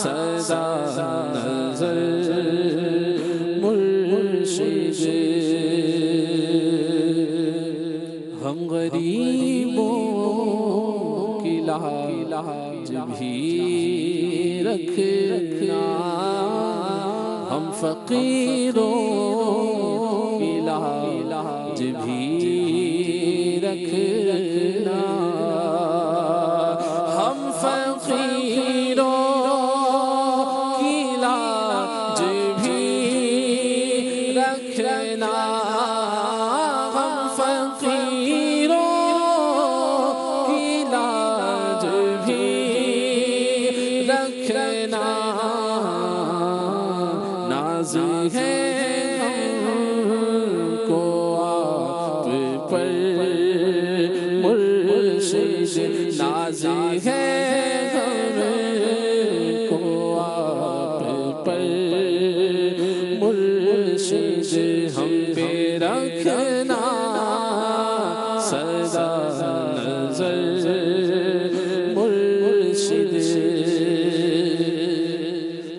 سدا نظر مرشد ہم غریبوں کی لاج بھی رکھنا ہم فقیروں کی لاج بھی رکھنا ہم فقیروں کی لاج بھی رکھنا ہم فقیروں کی لاج بھی رکھنا ناز ہے ہم کو آپ پر مرشد ناز ہے ہم کو آپ پر مرشد ہم پہ رکھنا سدا نظر مرشد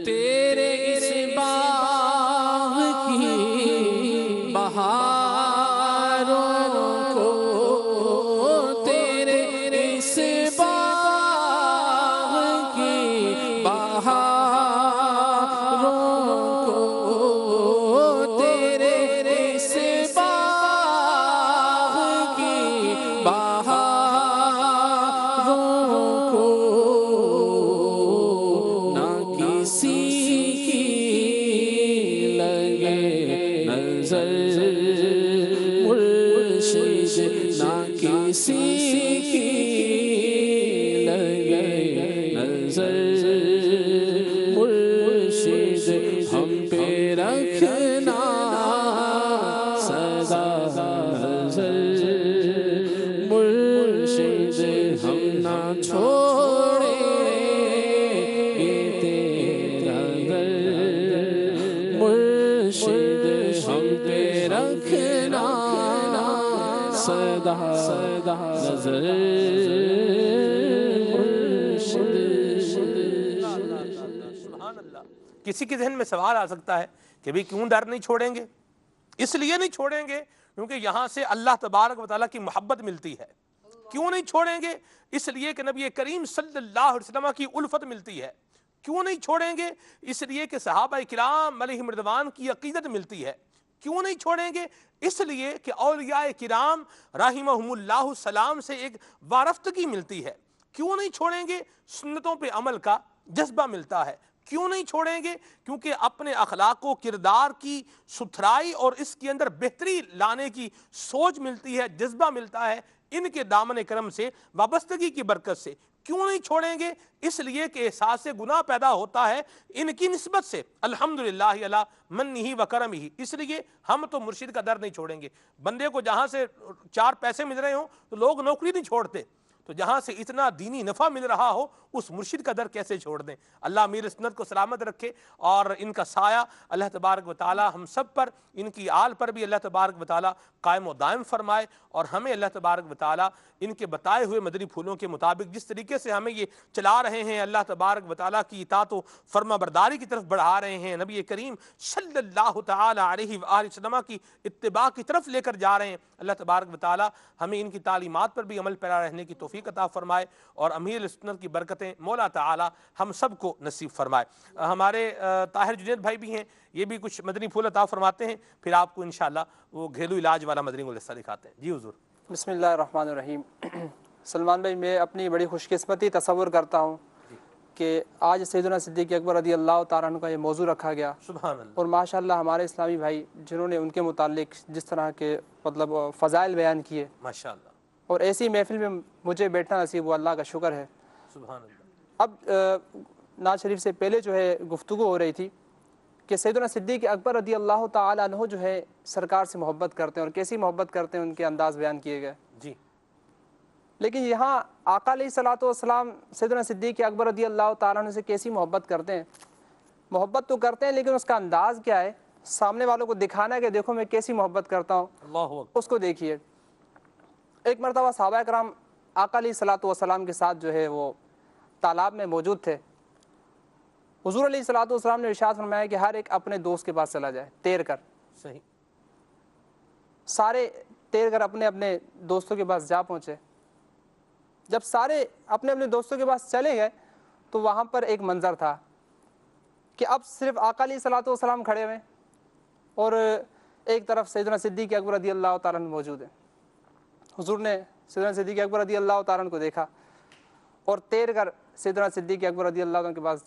تیرے اس باغ کی بہاروں کو تیرے اس باغ کی بہاروں کو تیرے اس باغ کی بہاروں کو نہ کسی کی لگے نظر مرشد نہ کسی کی لگے نظر مرشد ہم پہ رکھنا سدا نظر مرشد ہم نہ چھوڑیں گے تیرا در مرشد ہم پہ رکھنا سدا نظر سبحان اللہ۔ کسی کے ذہن میں سوال آ سکتا ہے کہ بھی کیوں در نہیں چھوڑیں گے؟ اس لیے نہیں چھوڑیں گے کیونکہ یہاں سے اللہ تبارک و تعالیٰ کی محبت ملتی ہے۔ کیوں نہیں چھوڑیں گے؟ اس لیے کہ نبی کریم صلی اللہ علیہ وسلم کی الفت ملتی ہے۔ کیوں نہیں چھوڑیں گے؟ اس لیے کہ صحابہ کرام علیہم رضوان کی عقیدت ملتی ہے۔ کیوں نہیں چھوڑیں گے؟ اس لیے کہ اولیاء کرام رحمہم اللہ سلام سے ایک وارفتگی ملتی ہے۔ کیوں نہیں چھوڑیں گے؟ سنتوں پہ عمل کا جذبہ ملتا ہے. کیوں نہیں چھوڑیں گے؟ کیونکہ اپنے اخلاق و کردار کی ستھرائی اور اس کے اندر بہتری لانے کی سوچ ملتی ہے، جذبہ ملتا ہے ان کے دامن کرم سے، وابستگی کی برکت سے. کیوں نہیں چھوڑیں گے؟ اس لیے کہ احساس گناہ پیدا ہوتا ہے ان کی نسبت سے. الحمدللہ علی منہ و کرمہ. اس لیے ہم تو مرشد کا در نہیں چھوڑیں گے. بندے کو جہاں سے 4 پیسے مل رہے ہوں تو لوگ نوکری نہیں چھوڑتے، تو جہاں سے اتنا دینی نفع مل رہا ہو اس مرشد کا در کیسے چھوڑ دیں؟ اللہ امیر سنت کو سلامت رکھے اور ان کا سایہ اللہ تبارک و تعالی ہم سب پر، ان کی آل پر بھی اللہ تبارک و تعالی قائم و دائم فرمائے، اور ہمیں اللہ تبارک و تعالی ان کے بتائے ہوئے مدنی پھولوں کے مطابق جس طریقے سے ہمیں یہ چلا رہے ہیں، اللہ تبارک و تعالی کی اطاعت و فرما برداری کی طرف بڑھا رہے ہیں، نبی کریم صلی اللہ تعالی علیہ وآلہ وسلم کی اتباع کی طرف لے کر جا رہے ہیں. اللہ تبارک و تعالی ہمیں ان کی تعلیمات پر بھی عمل پیرا رہنے کی توفیق عطا فرمائے، اور امیر سنت کی برکتیں مولا تعالی ہم سب کو نصیب فرمائے. ہمارے طاہر جنید بھائی بھی ہیں، یہ بھی کچھ مدنی پھول عطا فرماتے ہیں، پھر آپ کو انشاءاللہ وہ گھریلو علاج والا مدنی گلدستہ دکھاتے ہیں. جی حضور. بسم اللہ الرحمن الرحیم. سلمان بھائی، میں اپنی بڑی خوش قسمتی تصور کرتا ہوں کہ آج سیدنا صدیق اکبر رضی اللہ تعالیٰ عنہ کا یہ موضوع رکھا گیا، سبحان اللہ. اور ماشاءاللہ ہمارے اسلامی بھائی جنہوں نے ان کے متعلق جس طرح کے مطلب فضائل بیان کیے، ماشاءاللہ. اور ایسی محفل میں مجھے بیٹھنا نصیب ہوا، اللہ کا شکر ہے. سبحان اللہ. اب نعت شریف سے پہلے جو ہے گفتگو ہو رہی تھی کہ سیدنا صدیق اکبر رضی اللہ تعالیٰ عنہ جو ہے سرکار سے محبت کرتے ہیں، اور کیسی محبت کرتے ہیں ان کے انداز بیان کیے گئے. جی. لیکن یہاں آقا علیہ الصلوۃ والسلام سیدنا صدیق اکبر رضی اللہ تعالیٰ عنہ سے کیسی محبت کرتے ہیں؟ محبت تو کرتے ہیں، لیکن اس کا انداز کیا ہے؟ سامنے والوں کو دکھانا ہے کہ دیکھو میں کیسی محبت کرتا ہوں، اللہ اکبر. اس کو دیکھیے. ایک مرتبہ صحابہ کرام آقا علیہ الصلوۃ والسلام کے ساتھ جو ہے وہ تالاب میں موجود تھے. حضور علیہ الصلوۃ والسلام نے ارشاد فرمایا کہ ہر ایک اپنے دوست کے پاس چلا جائے تیر کر. صحیح. سارے تیر کر اپنے اپنے دوستوں کے پاس جا پہنچے. جب سارے اپنے اپنے دوستوں کے پاس چلے گئے تو وہاں پر ایک منظر تھا کہ اب صرف آقا علیہ الصلوۃ والسلام کھڑے ہوئے اور ایک طرف سیدنا صدیق اکبر رضی اللہ تعالیٰ عنہ موجود ہے. حضور نے سیدنا صدیق اکبر رضی اللہ تعالیٰ عنہ کو دیکھا اور تیر کر سیدنا صدیق اکبر رضی اللہ عنہ کے پاس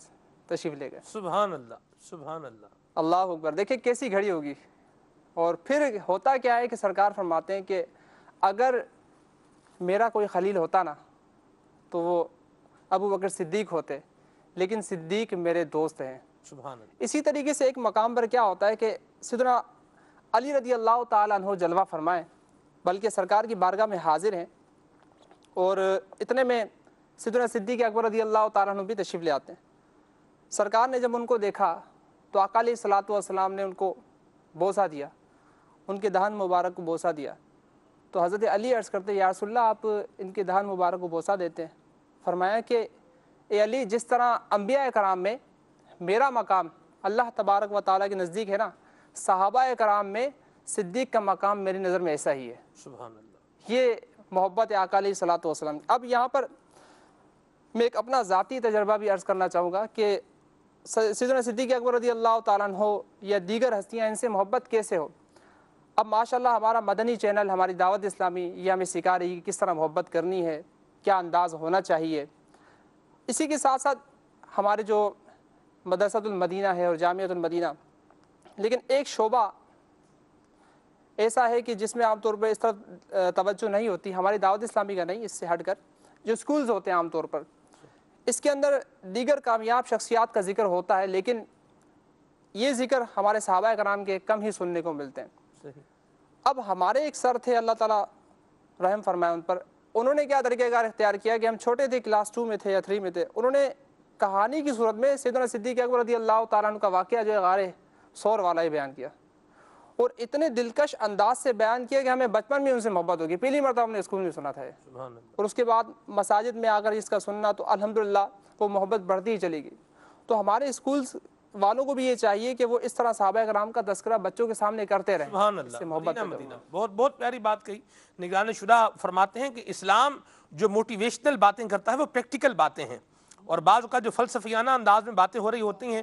تشریف لے گئے. سبحان اللہ. سبحان اللہ. اللہ اکبر. دیکھیں کیسی گھڑی ہوگی. اور پھر ہوتا کیا ہے کہ سرکار فرماتے ہیں کہ اگر میرا کوئی خلیل ہوتا نا تو وہ ابو بکر صدیق ہوتے، لیکن صدیق میرے دوست ہیں. سبحان اللہ. اسی طریقے سے ایک مقام پر کیا ہوتا ہے کہ سیدنا علی رضی اللہ تعالیٰ عنہ جلوہ فرمائیں، بلکہ سرکار کی بارگاہ میں حاضر ہیں، اور اتنے میں سیدنا صدیق اکبر رضی اللہ تعالیٰ عنہ بھی تشریف لے آتے ہیں. سرکار نے جب ان کو دیکھا تو آقا علیہ الصلوۃ والسلام نے ان کو بوسہ دیا، ان کے دہن مبارک کو بوسہ دیا. تو حضرت علی عرض کرتے یا رسول اللہ آپ ان کے دہن مبارک کو بوسہ دیتے ہیں. فرمایا کہ اے علی، جس طرح انبیاء کرام میں میرا مقام اللہ تبارک و تعالیٰ کے نزدیک ہے نا، صحابہ کرام میں صدیق کا مقام میری نظر میں ایسا ہی ہے. سبحان اللہ. یہ محبت آقا علیہ الصلوۃ والسلام. اب یہاں پر میں ایک اپنا ذاتی تجربہ بھی عرض کرنا چاہوں گا کہ سیدنا صدیق اکبر رضی اللہ تعالیٰ عنہ یا دیگر ہستیاں ان سے محبت کیسے ہو. اب ماشاءاللہ ہمارا مدنی چینل، ہماری دعوت اسلامی یہ ہمیں سکھا رہی ہے کہ کس طرح محبت کرنی ہے، کیا انداز ہونا چاہیے. اسی کے ساتھ ساتھ ہمارے جو مدرسۃ المدینہ ہے اور جامعۃ المدینہ، لیکن ایک شعبہ ایسا ہے کہ جس میں عام طور پر اس طرح توجہ نہیں ہوتی، ہماری دعوت اسلامی کا نہیں، اس سے ہٹ کر جو سکولز ہوتے ہیں عام طور پر، اس کے اندر دیگر کامیاب شخصیات کا ذکر ہوتا ہے، لیکن یہ ذکر ہمارے صحابہ کرام کے کم ہی سننے کو ملتے ہیں. اب ہمارے ایک سر تھے، اللہ تعالیٰ رحم فرمائے ان پر، انہوں نے کیا طریقہ کار اختیار کیا کہ ہم چھوٹے تھے، کلاس 2 میں تھے یا 3 میں تھے، انہوں نے کہانی کی صورت میں سیدنا صدیق اکبر رضی اللہ تعالیٰ عنہ کا واقعہ جو ہے غار ثور والا ہی بیان کیا، اور اتنے دلکش انداز سے بیان کیا کہ ہمیں بچپن میں ان سے محبت ہوگی. پہلی مرتبہ ہم نے اسکول میں سنا تھا، اور اس کے بعد مساجد میں آ کر اس کا سننا تو الحمدللہ وہ محبت بڑھتی ہی چلی گئی. تو ہمارے اسکولز والوں کو بھی یہ چاہیے کہ وہ اس طرح صحابہ کرام کا تذکرہ بچوں کے سامنے کرتے رہیں. سبحان اللہ. سے محبت مدینہ. بہت بہت پیاری بات کہی. نگران شورا فرماتے ہیں کہ اسلام جو موٹیویشنل باتیں کرتا ہے وہ پریکٹیکل باتیں ہیں، اور بعض کا جو فلسفیانہ انداز میں باتیں ہو رہی ہوتی ہیں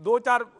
2-4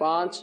5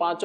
5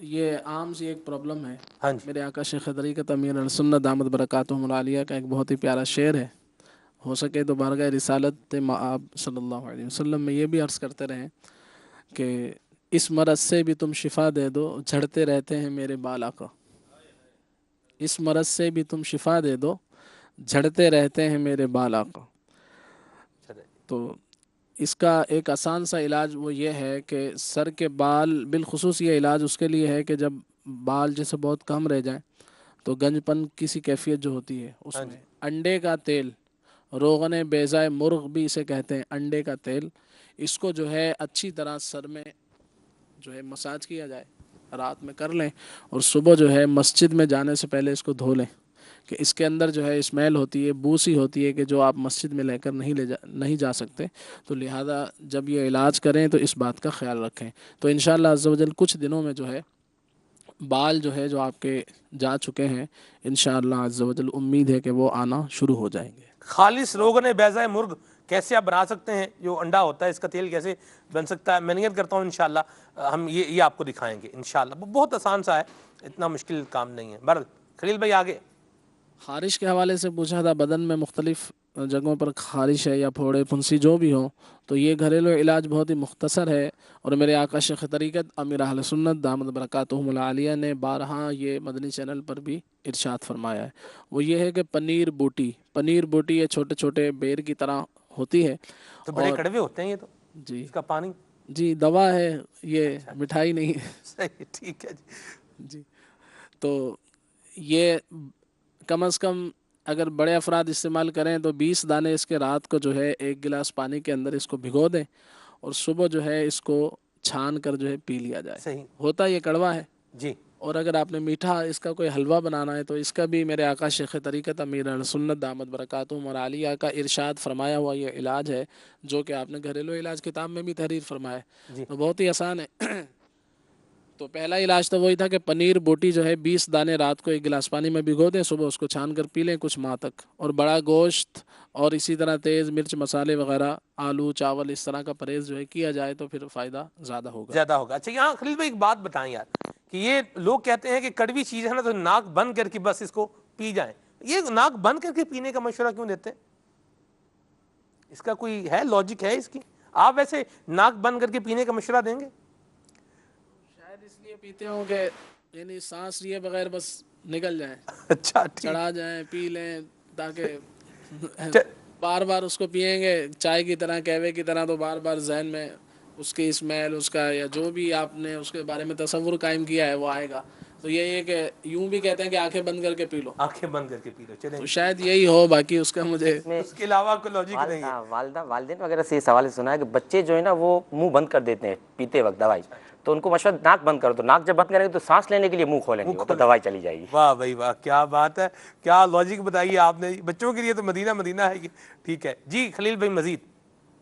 یہ عام سی ایک پرابلم ہے. ہاں جی میرے آقا شیخ طریقت امیر السنت دامت برکاتہم العالیہ کا ایک بہت ہی پیارا شعر ہے. ہو سکے تو بارگاہ رسالت مآب صلی اللہ علیہ وسلم میں یہ بھی عرض کرتے رہیں کہ اس مرض سے بھی تم شفا دے دو جھڑتے رہتے ہیں میرے بال آقا. اس مرض سے بھی تم شفا دے دو جھڑتے رہتے ہیں میرے بال آقا. تو اس کا ایک آسان سا علاج وہ یہ ہے کہ سر کے بال بالخصوص یہ علاج اس کے لیے ہے کہ جب بال جیسے بہت کم رہ جائیں تو گنج پن کی سی کیفیت جو ہوتی ہے اس میں انڈے کا تیل، روغن بیضائے مرغ بھی اسے کہتے ہیں، انڈے کا تیل، اس کو جو ہے اچھی طرح سر میں جو ہے مساج کیا جائے، رات میں کر لیں اور صبح جو ہے مسجد میں جانے سے پہلے اس کو دھو لیں کہ اس کے اندر جو ہے اسمیل ہوتی ہے، بو سی ہوتی ہے کہ جو آپ مسجد میں لے کر نہیں جا سکتے. تو لہذا جب یہ علاج کریں تو اس بات کا خیال رکھیں. تو انشاءاللہ عز و جل کچھ دنوں میں جو ہے بال جو ہے جو آپ کے جا چکے ہیں انشاءاللہ عز و جل امید ہے کہ وہ آنا شروع ہو جائیں گے. خالص روغن بیضائے مرغ کیسے آپ بنا سکتے ہیں؟ جو انڈا ہوتا ہے اس کا تیل کیسے بن سکتا ہے؟ میں نیت کرتا ہوں انشاءاللہ ہم یہ آپ کو دکھائیں گے انشاءاللہ. بہت آسان سا ہے، اتنا مشکل کام نہیں ہے. بر خلیل بھائی آگے. خارش کے حوالے سے پوچھا تھا، بدن میں مختلف جگہوں پر خارش ہے یا پھوڑے پھنسی جو بھی ہوں تو یہ گھریلو علاج بہت ہی مختصر ہے. اور میرے آقا شیخ طریقت امیر اہل سنت دامت برکاتہم العالیہ نے بارہا یہ مدنی چینل پر بھی ارشاد فرمایا ہے. وہ یہ ہے کہ پنیر بوٹی یہ چھوٹے چھوٹے بیر کی طرح ہوتی ہے تو بڑے کڑوے ہوتے ہیں یہ تو جی اس کا پانی. جی دوا ہے یہ، مٹھائی نہیں ہے. صحیح، ٹھیک ہے جی. تو یہ کم از کم اگر بڑے افراد استعمال کریں تو 20 دانے اس کے رات کو جو ہے 1 گلاس پانی کے اندر اس کو بھگو دیں اور صبح جو ہے اس کو چھان کر جو ہے پی لیا جائے. صحیح. ہوتا یہ کڑوا ہے جی. اور اگر آپ نے میٹھا اس کا کوئی حلوہ بنانا ہے تو اس کا بھی میرے آقا شیخ طریقت امیر السنت دامت برکاتہم العالیہ کا ارشاد فرمایا ہوا یہ علاج ہے جو کہ آپ نے گھریلو علاج کتاب میں بھی تحریر فرمایا ہے. تو بہت ہی آسان ہے. تو پہلا علاج تو وہی تھا کہ پنیر بوٹی جو ہے 20 دانے رات کو 1 گلاس پانی میں بھگو دیں، صبح اس کو چھان کر پی لیں کچھ ماہ تک. اور بڑا گوشت اور اسی طرح تیز مرچ مسالے وغیرہ آلو چاول اس طرح کا پرہیز جو ہے کیا جائے تو پھر فائدہ زیادہ ہوگا. اچھا یہاں خلیل بھائی ایک بات بتائیں یار کہ یہ لوگ کہتے ہیں کہ کڑوی چیز ہے نا تو ناک بند کر کے بس اس کو پی جائیں. یہ ناک بند کر کے پینے کا مشورہ کیوں دیتے ہیں؟ اس کا کوئی ہے لاجک ہے اس کی؟ آپ ویسے ناک بند کر کے پینے کا مشورہ دیں گے؟ شاید اس لیے پیتے ہوں کہ یعنی سانس لیے بغیر بس نکل جائیں. اچھا چڑھا جائیں پی لیں تاکہ بار بار اس کو پیئیں گے چائے کی طرح قہوے کی طرح تو بار بار ذہن میں اس کی اسمیل اس کا یا جو بھی آپ نے اس کے بارے میں تصور قائم کیا ہے وہ آئے گا. تو یہی ہے کہ یوں بھی کہتے ہیں کہ آنکھیں بند کر کے پی لو، آنکھیں بند کر کے پی لو. چلیں تو شاید یہی ہو، باقی اس کا مجھے اس کے علاوہ کوئی لاجک نہیں ہے. والدین وغیرہ سے یہ سوال سنا ہے کہ بچے جو ہے نا وہ منہ بند کر دیتے ہیں پیتے وقت دوائی، تو ان کو مشورہ ناک بند کرو، تو ناک جب بند کریں گے تو سانس لینے کے لیے منہ کھولیں گے تو دوائی چلی جائے گی. واہ بھائی واہ، کیا بات ہے، کیا لاجک بتائیے آپ نے. بچوں کے لیے تو مدینہ ہے یہ. ٹھیک ہے جی خلیل بھائی مزید.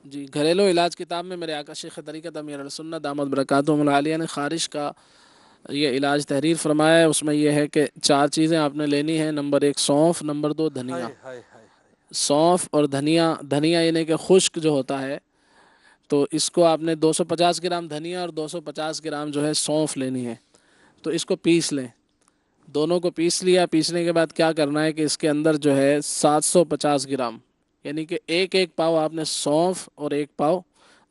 جی گھریلو علاج کتاب میں میرے آقا شیخ طریقت امیر السنت دامت برکاتہم العالیہ نے خارش کا یہ علاج تحریر فرمایا ہے. اس میں یہ ہے کہ 4 چیزیں آپ نے لینی ہیں. نمبر 1 سونف، نمبر 2 دھنیا. سونف اور دھنیا یعنی کہ خشک جو ہوتا ہے تو اس کو آپ نے 250 گرام دھنیا اور 250 گرام جو ہے سونف لینی ہے. تو اس کو پیس لیں، دونوں کو پیس لیا. پیسنے کے بعد کیا کرنا ہے کہ اس کے اندر جو ہے 750 گرام یعنی کہ ایک پاؤ آپ نے سونف اور 1 پاؤ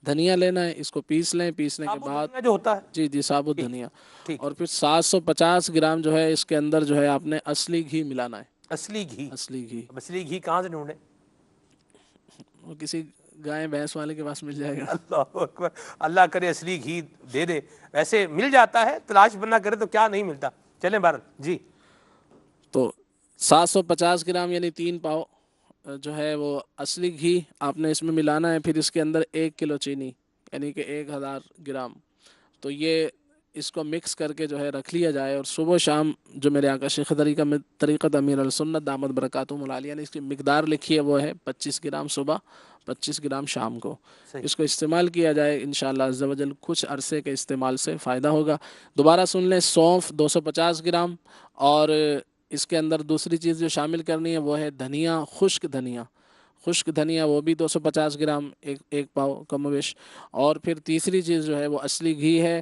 دھنیا لینا ہے. اس کو پیس لیں. پیسنے کے بعد جو ہوتا ہے جی ثابت دھنیا. اور پھر 750 گرام جو ہے اس کے اندر جو ہے آپ نے اصلی گھی ملانا ہے. اصلی گھی کہاں سے ڈھونڈیں؟ وہ کسی گائے بھینس والے کے پاس مل جائے گا. اللہ اکبر، اللہ کرے اصلی گھی دے دے. ویسے مل جاتا ہے، تلاش بننا کرے تو کیا نہیں ملتا. چلیں بھارت جی. تو 750 گرام یعنی 3 پاؤ جو ہے وہ اصلی گھی آپ نے اس میں ملانا ہے. پھر اس کے اندر 1 کلو چینی یعنی کہ 1000 گرام. تو یہ اس کو مکس کر کے جو ہے رکھ لیا جائے اور صبح شام جو میرے آقا شیخ طریقت امیر السنت دامت برکاتہم العالیہ نے اس کی مقدار لکھی ہے وہ ہے 25 گرام صبح 25 گرام شام کو. اس کو استعمال کیا جائے انشاءاللہ عز و جل کچھ عرصے کے استعمال سے فائدہ ہوگا. دوبارہ سن لیں، سونف 250 گرام اور اس کے اندر دوسری چیز جو شامل کرنی ہے وہ ہے دھنیا، خشک دھنیا وہ بھی 250 گرام 1 پاؤ کم و بیش. اور پھر تیسری چیز جو ہے وہ اصلی گھی ہے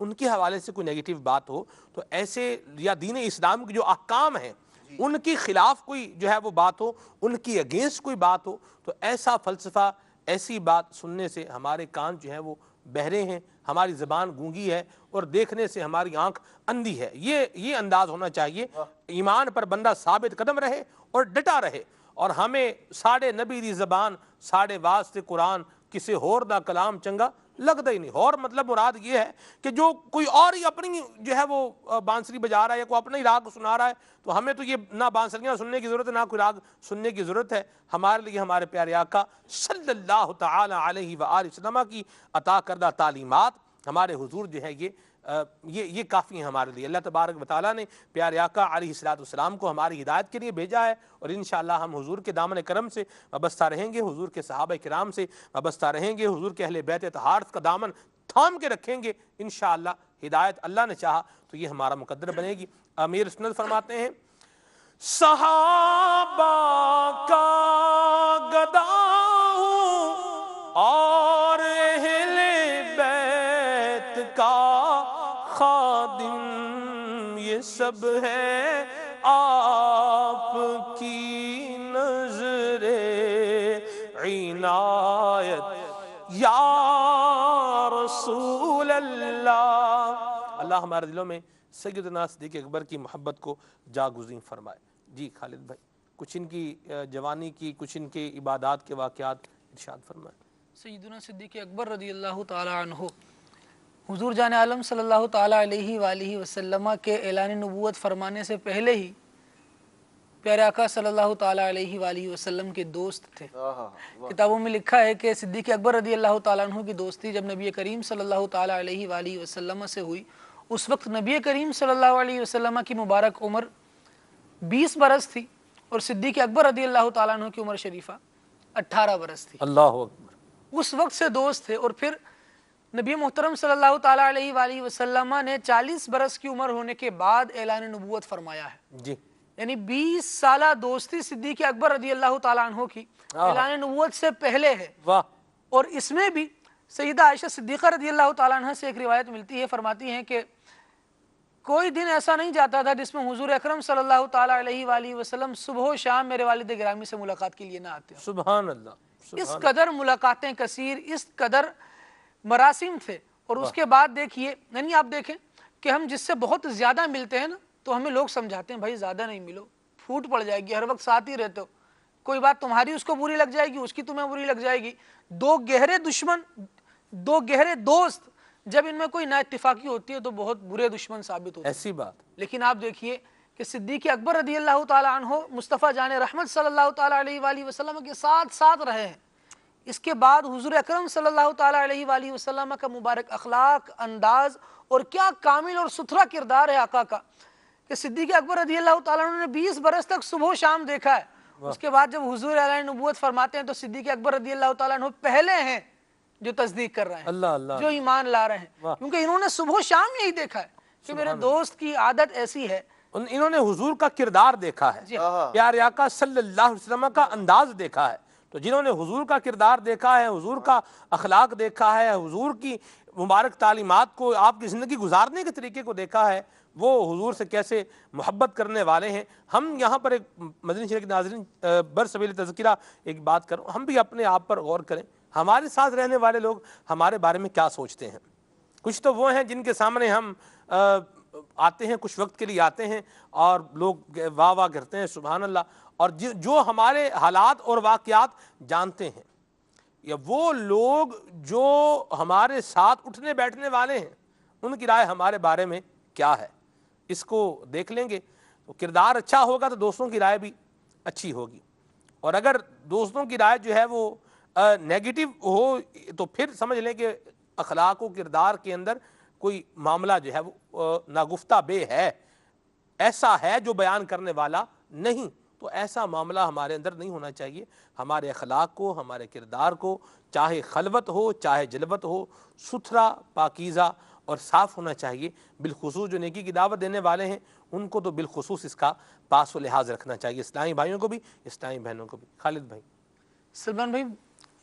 ان کے حوالے سے کوئی نیگیٹو بات ہو تو ایسے، یا دین اسلام کے جو احکام ہیں ان کی خلاف کوئی جو ہے وہ بات ہو، ان کی اگینسٹ کوئی بات ہو، تو ایسا فلسفہ، ایسی بات سننے سے ہمارے کان جو ہے وہ بہرے ہیں، ہماری زبان گونگی ہے، اور دیکھنے سے ہماری آنکھ اندھی ہے۔ یہ انداز ہونا چاہیے۔ ایمان پر بندہ ثابت قدم رہے اور ڈٹا رہے، اور ہمیں ساڑھے نبی دی زبان ساڑھے واسطے قرآن کسی ہور دا کلام چنگا لگتا ہی نہیں۔ اور مطلب مراد یہ ہے کہ جو کوئی اور ہی اپنی جو ہے وہ بانسری بجا رہا ہے یا کوئی اپنا ہی راگ سنا رہا ہے، تو ہمیں تو یہ نہ بانسریاں سننے کی ضرورت ہے، نہ کوئی راگ سننے کی ضرورت ہے۔ ہمارے لیے ہمارے پیارے آقا صلی اللہ تعالی علیہ وآلہ وسلم کی عطا کردہ تعلیمات، ہمارے حضور جو ہے یہ کافی ہیں ہمارے لیے۔ اللہ تبارک و تعالیٰ نے پیارے آقا علیہ السلام کو ہماری ہدایت کے لیے بھیجا ہے، اور انشاءاللہ ہم حضور کے دامن کرم سے وابستہ رہیں گے، حضور کے صحابہ کرام سے وابستہ رہیں گے، حضور کے اہل بیت اطہار کا دامن تھام کے رکھیں گے انشاءاللہ۔ ہدایت اللہ نے چاہا تو یہ ہمارا مقدر بنے گی۔ امیر سند فرماتے ہیں، صحابہ کا گدا ہوں اور اہل بیت کا خادم، یہ سب ہے آپ کی نظر عنایت یا رسول اللہ۔ اللہ ہمارے دلوں میں سیدنا صدیق اکبر کی محبت کو جاگزین فرمائے۔ جی خالد بھائی، کچھ ان کی جوانی کی، کچھ ان کے عبادات کے واقعات ارشاد فرمائے۔ سیدنا صدیق اکبر رضی اللہ تعالی عنہ حضور جان عالم صلی اللہ تعالی علیہ وآلہ وسلم کے اعلان نبوت فرمانے سے پہلے ہی پیارے آقا صلی اللہ تعالی علیہ وآلہ وسلم کے دوست تھے۔ کتابوں میں لکھا ہے کہ صدیق اکبر رضی اللہ تعالیٰ عنہ کی دوستی جب نبی کریم صلی اللہ تعالی علیہ وآلہ وسلم سے ہوئی، اس وقت نبی کریم صلی اللہ علیہ وسلم کی مبارک عمر 20 برس تھی، اور صدیق اکبر رضی اللہ تعالیٰ عنہ کی عمر شریفہ 18 برس تھی۔ اللہ اکبر۔ اس وقت سے دوست تھے، اور پھر نبی محترم صلی اللہ تعالیٰ علیہ وآلہ وسلم نے 40 برس کی عمر ہونے کے بعد اعلان نبوت فرمایا ہے۔ جی، یعنی 20 سالہ دوستی صدیق اکبر رضی اللہ تعالیٰ عنہ کی اعلان نبوت سے پہلے ہے۔ واہ۔ اور اس میں بھی سیدہ عائشہ صدیقہ رضی اللہ تعالیٰ عنہ سے ایک روایت ملتی ہے، فرماتی ہیں کہ کوئی دن ایسا نہیں جاتا تھا جس میں حضور اکرم صلی اللہ تعالیٰ علیہ وآلہ وسلم صبح و شام میرے والد گرامی سے ملاقات کے لیے نہ آتے ہیں۔ سبحان اللہ۔ اس قدر ملاقاتیں کثیر، اس قدر مراسم تھے۔ اور اس کے بعد دیکھیے، یعنی آپ دیکھیں کہ ہم جس سے بہت زیادہ ملتے ہیں نا، تو ہمیں لوگ سمجھاتے ہیں بھائی زیادہ نہیں ملو، پھوٹ پڑ جائے گی، ہر وقت ساتھ ہی رہتے ہو، کوئی بات تمہاری اس کو بری لگ جائے گی، اس کی تمہیں بری لگ جائے گی۔ دو گہرے دشمن، دو گہرے دوست جب ان میں کوئی نا اتفاقی ہوتی ہے تو بہت برے دشمن ثابت ہوتے ہیں۔ ایسی بات۔ لیکن آپ دیکھیے کہ صدیق اکبر رضی اللہ تعالیٰ عنہ مصطفیٰ جان رحمت صلی اللہ تعالیٰ علیہ وآلہ وسلم کے ساتھ رہے ہیں۔ اس کے بعد حضور اکرم صلی اللہ تعالیٰ علیہ وآلہ وسلم کا مبارک اخلاق، انداز، اور کیا کامل اور ستھرا کردار ہے آقا کا، کہ صدیق اکبر رضی اللہ تعالیٰ عنہ نے 20 برس تک صبح و شام دیکھا ہے۔ اس کے بعد جب حضور اعلان نبوت فرماتے ہیں تو صدیق اکبر رضی اللہ تعالیٰ عنہ پہلے ہیں جو تصدیق کر رہے ہیں، اللہ اللہ، جو ایمان لا رہے ہیں، کیونکہ انہوں نے صبح و شام یہی دیکھا ہے کہ میرے دوست کی عادت ایسی ہے۔ انہوں نے حضور کا کردار دیکھا ہے، پیارے آقا صلی اللہ علیہ وسلم کا انداز دیکھا ہے۔ تو جنہوں نے حضور کا کردار دیکھا ہے، حضور کا اخلاق دیکھا ہے، حضور کی مبارک تعلیمات کو، آپ کی زندگی گزارنے کے طریقے کو دیکھا ہے، وہ حضور سے کیسے محبت کرنے والے ہیں۔ ہم یہاں پر ایک مدنی شریف کے ناظرین برسبیل تذکرہ ایک بات کروں، ہم بھی اپنے آپ پر غور کریں، ہمارے ساتھ رہنے والے لوگ ہمارے بارے میں کیا سوچتے ہیں۔ کچھ تو وہ ہیں جن کے سامنے ہم آتے ہیں، کچھ وقت کے لیے آتے ہیں اور لوگ واہ واہ کرتے ہیں، سبحان اللہ، اور جو ہمارے حالات اور واقعات جانتے ہیں، یا وہ لوگ جو ہمارے ساتھ اٹھنے بیٹھنے والے ہیں، ان کی رائے ہمارے بارے میں کیا ہے، اس کو دیکھ لیں گے۔ تو کردار اچھا ہوگا تو دوستوں کی رائے بھی اچھی ہوگی، اور اگر دوستوں کی رائے جو ہے وہ نیگیٹو ہو تو پھر سمجھ لیں کہ اخلاق و کردار کے اندر کوئی معاملہ جو ہے وہ ناگفتہ بے ہے، ایسا ہے جو بیان کرنے والا نہیں۔ تو ایسا معاملہ ہمارے اندر نہیں ہونا چاہیے۔ ہمارے اخلاق کو، ہمارے کردار کو، چاہے خلوت ہو چاہے جلوت ہو، ستھرا، پاکیزہ اور صاف ہونا چاہیے۔ بالخصوص جو نیکی کی دعوت دینے والے ہیں ان کو تو بالخصوص اس کا پاس و لحاظ رکھنا چاہیے، اسلامی بھائیوں کو بھی، اسلامی بہنوں کو بھی۔ خالد بھائی۔ سلمان بھائی،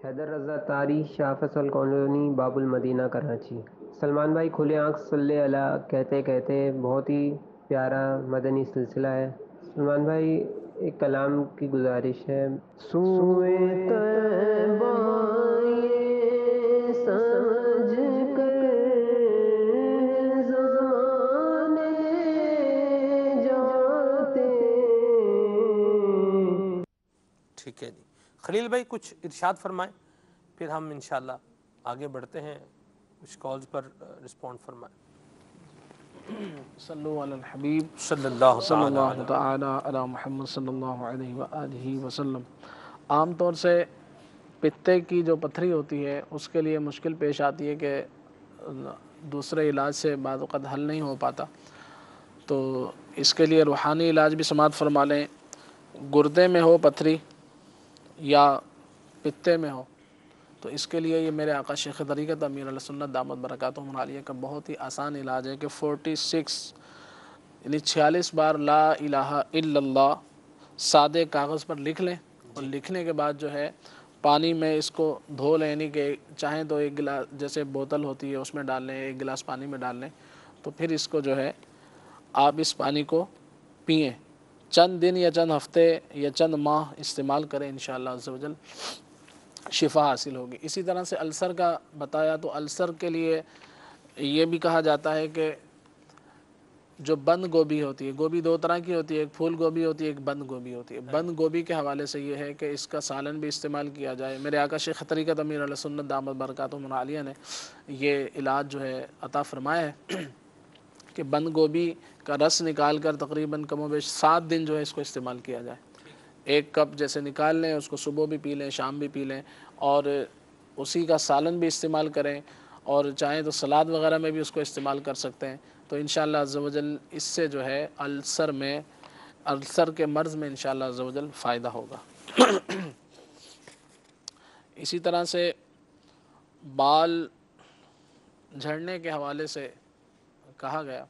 حیدر رضا طاری، شاہ فیصل کالونی، باب المدینہ، کراچی۔ سلمان بھائی کھلے آنکھ صلی اللہ کہتے کہتے بہت ہی پیارا مدنی سلسلہ ہے۔ سلمان بھائی ایک کلام کی گزارش ہے۔ سوئے طیبہ یہ سمجھ کر زمانے جاتے۔ ٹھیک ہے جی، خلیل بھائی کچھ ارشاد فرمائیں، پھر ہم انشاءاللہ آگے بڑھتے ہیں، کچھ کالز پر رسپونڈ فرمائیں۔ صلو علی الحبیب صلی اللہ تعالی علی محمد صلی اللہ علیہ وآلہ وسلم۔ عام طور سے پتے کی جو پتھری ہوتی ہے اس کے لیے مشکل پیش آتی ہے کہ دوسرے علاج سے بعض اوقات حل نہیں ہو پاتا، تو اس کے لیے روحانی علاج بھی سماعت فرما لیں۔ گردے میں ہو پتھری یا پتے میں ہو تو اس کے لیے یہ میرے آقا شیخ طریقت امیر علیہ سنت دامت برکاتہم العالیہ کا بہت ہی آسان علاج ہے کہ 46 بار لا الہ الا اللہ سادے کاغذ پر لکھ لیں، اور لکھنے کے بعد جو ہے پانی میں اس کو دھو لیں، یعنی کہ چاہیں تو ایک گلاس جیسے بوتل ہوتی ہے اس میں ڈال لیں، ایک گلاس پانی میں ڈال لیں، تو پھر اس کو جو ہے آپ اس پانی کو پئیں، چند دن یا چند ہفتے یا چند ماہ استعمال کریں، انشاءاللہ عز و جل شفا حاصل ہوگی۔ اسی طرح سے السر کا بتایا، تو السر کے لیے یہ بھی کہا جاتا ہے کہ جو بند گوبھی ہوتی ہے، گوبھی دو طرح کی ہوتی ہے، ایک پھول گوبھی ہوتی ہے، ایک بند گوبھی ہوتی ہے۔ بند گوبھی کے حوالے سے یہ ہے کہ اس کا سالن بھی استعمال کیا جائے۔ میرے آقا شیخ طریقت امیر علیہ سنت دامت برکاتہم العالیہ نے یہ علاج جو ہے عطا فرمایا ہے کہ بند گوبھی کا رس نکال کر تقریباً کم و بیش 7 دن جو ہے اس کو استعمال کیا جائے۔ 1 کپ جیسے نکال لیں، اس کو صبح بھی پی لیں، شام بھی پی لیں، اور اسی کا سالن بھی استعمال کریں، اور چاہیں تو سلاد وغیرہ میں بھی اس کو استعمال کر سکتے ہیں، تو انشاءاللہ عز و جل اس سے جو ہے السر کے مرض میں انشاءاللہ عز و جل فائدہ ہوگا۔ اسی طرح سے بال جھڑنے کے حوالے سے کہا گیا،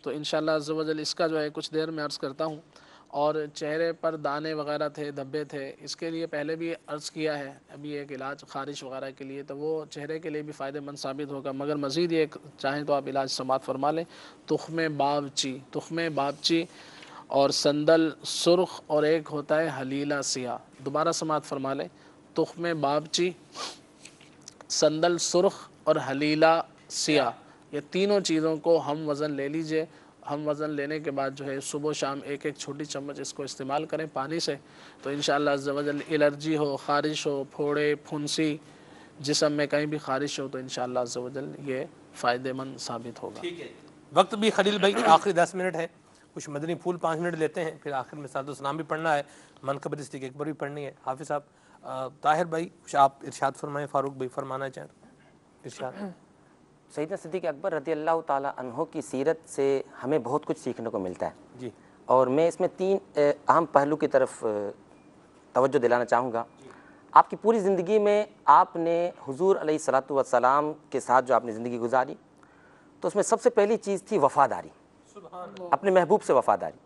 تو انشاءاللہ عز و جل اس کا جو ہے کچھ دیر میں عرض کرتا ہوں۔ اور چہرے پر دانے وغیرہ تھے، دھبے تھے، اس کے لیے پہلے بھی عرض کیا ہے ابھی ایک علاج خارش وغیرہ کے لیے، تو وہ چہرے کے لیے بھی فائدہ مند ثابت ہوگا، مگر مزید ایک چاہیں تو آپ علاج سماعت فرما لیں۔ تخم بابچی اور سندل سرخ، اور ایک ہوتا ہے حلیلہ سیاہ، دوبارہ سماعت فرما لیں۔ تخم بابچی، سندل سرخ اور حلیلہ سیاہ، یہ تینوں چیزوں کو ہم وزن لے لیجئے۔ ہم وزن لینے کے بعد جو ہے صبح و شام 1 چھوٹی چمچ اس کو استعمال کریں پانی سے، تو انشاءاللہ عز و جل الرجی ہو، خارش ہو، پھوڑے، پھنسی، جسم میں کہیں بھی خارش ہو، تو انشاءاللہ عز و جل یہ فائدہ مند ثابت ہوگا۔ ٹھیک ہے، وقت بھی خلیل بھائی آخری 10 منٹ ہے، کچھ مدنی پھول 5 منٹ لیتے ہیں، پھر آخر میں صلاۃ السلام بھی پڑھنا ہے، منقبت صدیق اکبر بھی پڑھنی ہے۔ حافظ صاحب، طاہر بھائی کچھ آپ ارشاد فرمائیں، فاروق بھائی فرمانا چاہیں ارشاد۔ سیدنا صدیق اکبر رضی اللہ تعالیٰ عنہ کی سیرت سے ہمیں بہت کچھ سیکھنے کو ملتا ہے جی، اور میں اس میں 3 اہم پہلو کی طرف توجہ دلانا چاہوں گا۔ آپ کی پوری زندگی میں آپ نے حضور علیہ الصلوۃ والسلام کے ساتھ جو آپ نے زندگی گزاری، تو اس میں سب سے پہلی چیز تھی وفاداری، اپنے محبوب سے وفاداری۔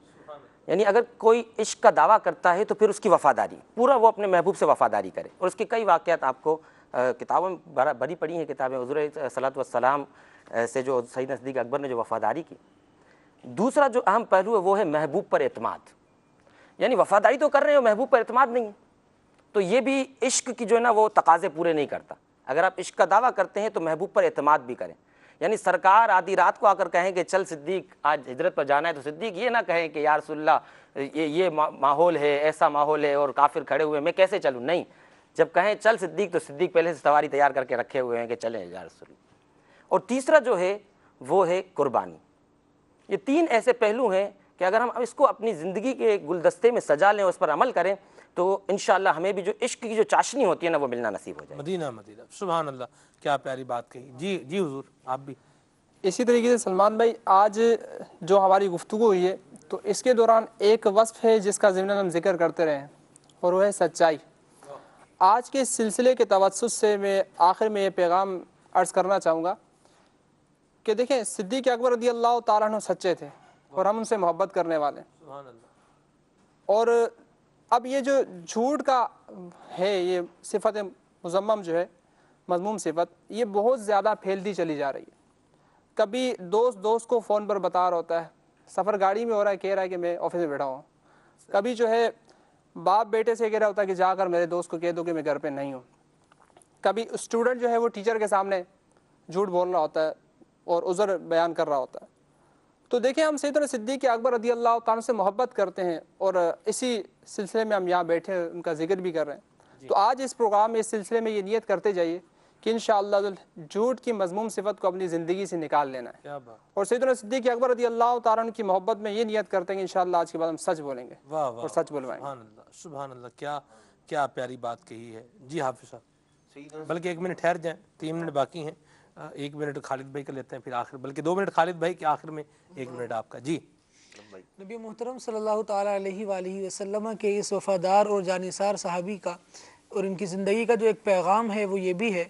یعنی اگر کوئی عشق کا دعویٰ کرتا ہے تو پھر اس کی وفاداری پورا وہ اپنے محبوب سے وفاداری کرے، اور اس کے کئی واقعات آپ کو کتابوں میں بڑی پڑھی ہیں کتابیں، حضور علیہ الصلوۃ والسلام سے جو سیدنا صدیق اکبر نے جو وفاداری کی۔ دوسرا جو اہم پہلو ہے وہ ہے محبوب پر اعتماد، یعنی وفاداری تو کر رہے ہو، محبوب پر اعتماد نہیں ہے، تو یہ بھی عشق کی جو ہے نا وہ تقاضے پورے نہیں کرتا۔ اگر آپ عشق کا دعویٰ کرتے ہیں تو محبوب پر اعتماد بھی کریں، یعنی سرکار آدھی رات کو آ کر کہیں کہ چل صدیق آج ہجرت پر جانا ہے، تو صدیق یہ نہ کہیں کہ یا رسول اللہ یہ ماحول ہے، ایسا ماحول ہے اور کافر کھڑے ہوئے میں کیسے چلوں، نہیں، جب کہیں چل صدیق تو صدیق پہلے سے سواری تیار کر کے رکھے ہوئے ہیں کہ چلیں یا رسول اللہ۔ اور تیسرا جو ہے وہ ہے قربانی۔ یہ 3 ایسے پہلو ہیں کہ اگر ہم اس کو اپنی زندگی کے گلدستے میں سجا لیں اور اس پر عمل کریں تو انشاءاللہ ہمیں بھی جو عشق کی جو چاشنی ہوتی ہے نا وہ ملنا نصیب ہو جائے۔ مدینہ مدینہ، سبحان اللہ، کیا پیاری بات کہی۔ جی حضور آپ بھی۔ اسی طریقے سے سلمان بھائی آج جو ہماری گفتگو ہوئی ہے تو اس کے دوران ایک وصف ہے جس کا ضمن ہم ذکر کرتے رہے ہیں، اور وہ ہے سچائی۔ آج کے سلسلے کے توسط سے میں آخر میں یہ پیغام عرض کرنا چاہوں گا کہ دیکھیں صدیق اکبر رضی اللہ تعالیٰ عنہ سچے تھے اور ہم ان سے محبت کرنے والے ہیں، اور اب یہ جو جھوٹ کا ہے، یہ صفت مذمم جو ہے، مذموم صفت، یہ بہت زیادہ پھیلتی چلی جا رہی ہے۔ کبھی دوست کو فون پر بتا رہا ہوتا ہے، سفر گاڑی میں ہو رہا ہے، کہہ رہا ہے کہ میں آفس میں بیٹھا ہوں۔ کبھی جو ہے باپ بیٹے سے کہہ رہا ہوتا ہے کہ جا کر میرے دوست کو کہہ دو کہ میں گھر پہ نہیں ہوں۔ کبھی اسٹوڈنٹ جو ہے وہ ٹیچر کے سامنے جھوٹ بول رہا ہوتا ہے اور عذر بیان کر رہا ہوتا ہے۔ تو دیکھیں، ہم سیدنا صدیق اکبر رضی اللہ تعالیٰ سے محبت کرتے ہیں اور اسی سلسلے میں ہم یہاں بیٹھے ہیں، ان کا ذکر بھی کر رہے ہیں۔ تو آج اس پروگرام میں اس سلسلے میں یہ نیت کرتے جائیے کہ انشاءاللہ جھوٹ کی مذموم صفت کو اپنی زندگی سے نکال لینا ہے، اور سیدنا صدیق اکبر رضی اللہ تعالیٰ عنہ کی محبت میں یہ نیت کرتے ہیں کہ انشاءاللہ آج کے بعد ہم سچ بولیں گے اور سچ بلوائیں گے۔ سبحان اللہ، سبحان اللہ، کیا پیاری بات کہی ہے۔ جی حافظ صاحب، بلکہ 1 منٹ ٹھہر جائیں، 3 منٹ باقی ہیں، 1 منٹ خالد بھائی کا لیتے ہیں، پھر آخر، بلکہ 2 منٹ خالد بھائی کے آخر میں 1 منٹ آپ کا۔ جی نبی محترم صلی اللہ تعالیٰ علیہ وآلہ وسلم کے اس وفادار اور جانثار صحابی کا اور ان کی زندگی کا جو ایک پیغام ہے وہ یہ بھی ہے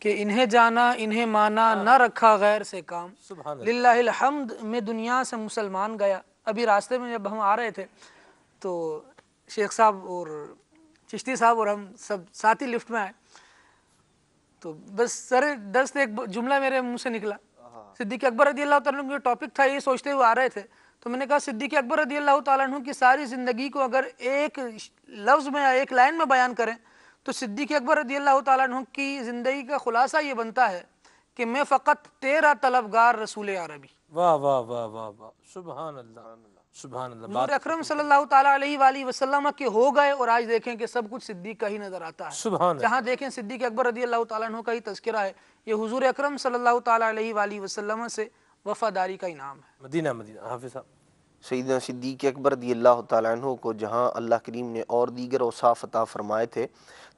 کہ انہیں جانا انہیں مانا، نہ رکھا غیر سے کام، للہ الحمد میں دنیا سے مسلمان گیا۔ ابھی راستے میں جب ہم آ رہے تھے تو شیخ صاحب اور چشتی صاحب اور ہم سب ساتھ ہی لفٹ میں آئے، تو بس سر دست ایک جملہ میرے منہ سے نکلا، صدیق اکبر رضی اللہ تعالیٰ عنہ جو ٹاپک تھا یہ سوچتے ہوئے آ رہے تھے، تو میں نے کہا صدیق اکبر رضی اللہ تعالیٰ عنہ کی ساری زندگی کو اگر ایک لفظ میں یا ایک لائن میں بیان کریں تو صدیق اکبر رضی اللہ تعالیٰ عنہ کی زندگی کا خلاصہ یہ بنتا ہے کہ میں فقط تیرا طلبگار رسول عربی۔ واہ واہ واہ واہ واہ، سبحان اللہ، سبحان اللہ۔ حضور اکرم صلی اللہ تعالیٰ علیہ وآلہ وسلم کے ہو گئے اور آج دیکھیں کہ سب کچھ صدیق کا ہی نظر آتا ہے۔ سبحان اللہ، جہاں دیکھیں صدیق اکبر رضی اللہ تعالیٰ عنہ کا ہی تذکرہ ہے، یہ حضور اکرم صلی اللہ تعالیٰ علیہ وآلہ وسلم سے وفاداری کا انعام ہے۔ مدینہ حافظ صاحب۔ سیدنا صدیق اکبر رضی اللہ تعالیٰ عنہ کو جہاں اللہ کریم نے اور دیگر اوصاف عطا فرمائے تھے،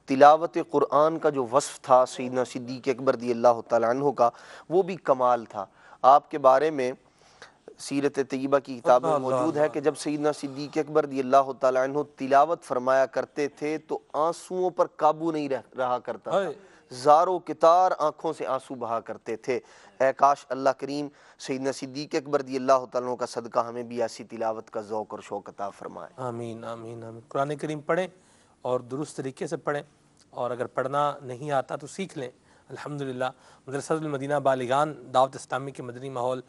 تلاوت قرآن کا جو وصف تھا سیدنا صدیق اکبر رضی اللہ تعالیٰ عنہ کا، وہ بھی کمال تھا۔ آپ کے بارے میں سیرت طیبہ کی کتاب میں موجود ہے کہ جب سیدنا صدیق اکبر رضی اللہ تعالیٰ عنہ تلاوت فرمایا کرتے تھے تو آنسوؤں پر قابو نہیں رہا کرتا تھا، زاروں کتار آنکھوں سے آنسو بہا کرتے تھے۔ اے کاش اللہ کریم سیدنا صدیق اکبر رضی اللہ تعالیٰ عنہ کا صدقہ ہمیں بھی ایسی تلاوت کا ذوق اور شوق عطا فرمائے۔ آمین آمین آمین۔ قرآن کریم پڑھیں اور درست طریقے سے پڑھیں، اور اگر پڑھنا نہیں آتا تو سیکھ لیں۔ الحمدللہ مدرسہ المدینہ بالغان دعوت اسلامی کے مدنی ماحول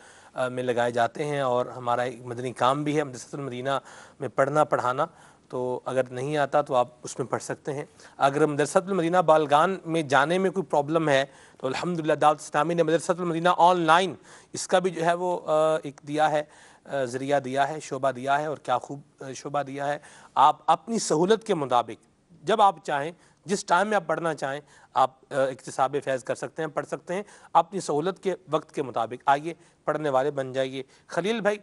میں لگائے جاتے ہیں، اور ہمارا ایک مدنی کام بھی ہے مدرسہ المدینہ میں پڑھنا پڑھانا، تو اگر نہیں آتا تو آپ اس میں پڑھ سکتے ہیں۔ اگر مدرسہ المدینہ بالغان میں جانے میں کوئی پرابلم ہے تو الحمدللہ دعوت اسلامی نے مدرسہ المدینہ آن لائن اس کا بھی جو ہے وہ ایک دیا ہے، ذریعہ دیا ہے، شعبہ دیا ہے، اور کیا خوب شعبہ دیا ہے۔ آپ اپنی سہولت کے مطابق جب آپ چاہیں، جس ٹائم میں آپ پڑھنا چاہیں، آپ اکتساب فیض کر سکتے ہیں، پڑھ سکتے ہیں اپنی سہولت کے وقت کے مطابق۔ آئیے پڑھنے والے بن جائیے۔ خلیل بھائی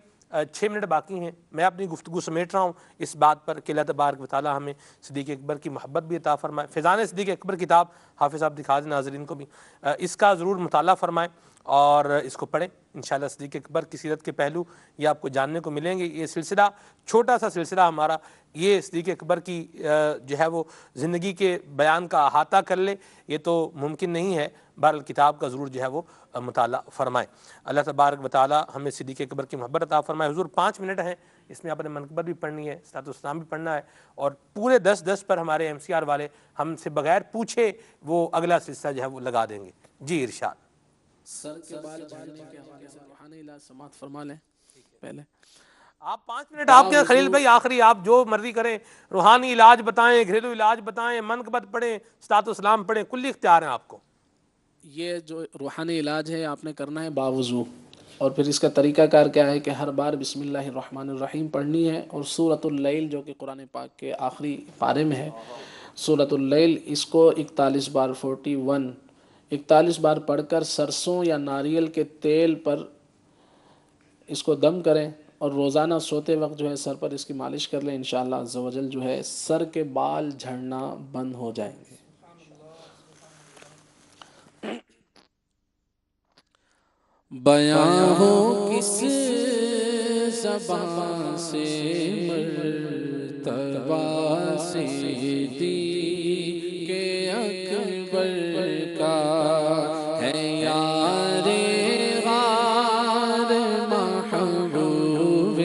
6 منٹ باقی ہیں، میں اپنی گفتگو سمیٹ رہا ہوں اس بات پر کہ اللہ تبارک و تعالیٰ ہمیں صدیق اکبر کی محبت بھی عطا فرمائے۔ فیضان صدیق اکبر کتاب حافظ صاحب دکھا دیں ناظرین کو بھی، اس کا ضرور مطالعہ فرمائیں اور اس کو پڑھیں۔ انشاءاللہ صدیق اکبر کی سیرت کے پہلو یہ آپ کو جاننے کو ملیں گے۔ یہ سلسلہ چھوٹا سا سلسلہ ہمارا، یہ صدیق اکبر کی جو ہے وہ زندگی کے بیان کا احاطہ کر لے، یہ تو ممکن نہیں ہے۔ بہرحال کتاب کا ضرور جو ہے وہ مطالعہ فرمائیں۔ اللہ تبارک و تعالی ہمیں صدیق اکبر کی محبت عطا فرمائے۔ حضور 5 منٹ ہیں، اس میں آپ نے منقبت بھی پڑھنی ہے، صلاۃ والسلام بھی پڑھنا ہے، اور پورے 10 پر ہمارے MCR والے ہم سے بغیر پوچھے وہ اگلا سلسلہ جو ہے وہ لگا دیں گے۔ جی ارشاد۔ سر کے بال جھڑنے کے حوالے سے روحانی علاج سماعت فرما لیں پہلے۔ آپ 5 منٹ آپ کے خلیل بھائی، آخری آپ جو مرضی کریں، روحانی علاج بتائیں، گھریلو علاج بتائیں، منقبت پڑھیں، صلاۃ والسلام پڑھیں، کلی اختیار ہیں آپ کو۔ یہ جو روحانی علاج ہے آپ نے کرنا ہے باوضو، اور پھر اس کا طریقہ کار کیا ہے کہ ہر بار بسم اللہ الرحمن الرحیم پڑھنی ہے، اور سورۃ اللیل جو کہ قرآن پاک کے آخری پارے میں ہے، سورۃ اللیل، اس کو 41 بار 41 بار پڑھ کر سرسوں یا ناریل کے تیل پر اس کو دم کریں، اور روزانہ سوتے وقت جو ہے سر پر اس کی مالش کر لیں، انشاءاللہ عز و جل جو ہے سر کے بال جھڑنا بند ہو جائیں گے۔ بیاں ہو کس زبان سے مرتبہ صدیق اکبر کا ہے یار غار محبوب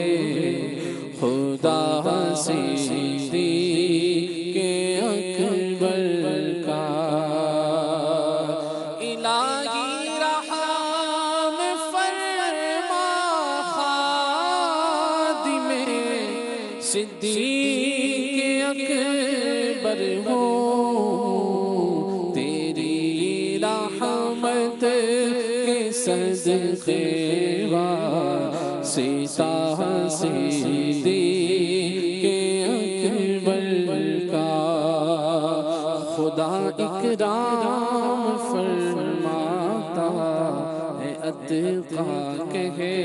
خدا صدیق صدیق اکبر ہوں، تیری رحمت کے صدقے واسطہ صدیق اکبر کا خدا اکرام فرماتا ہے اتقا کہے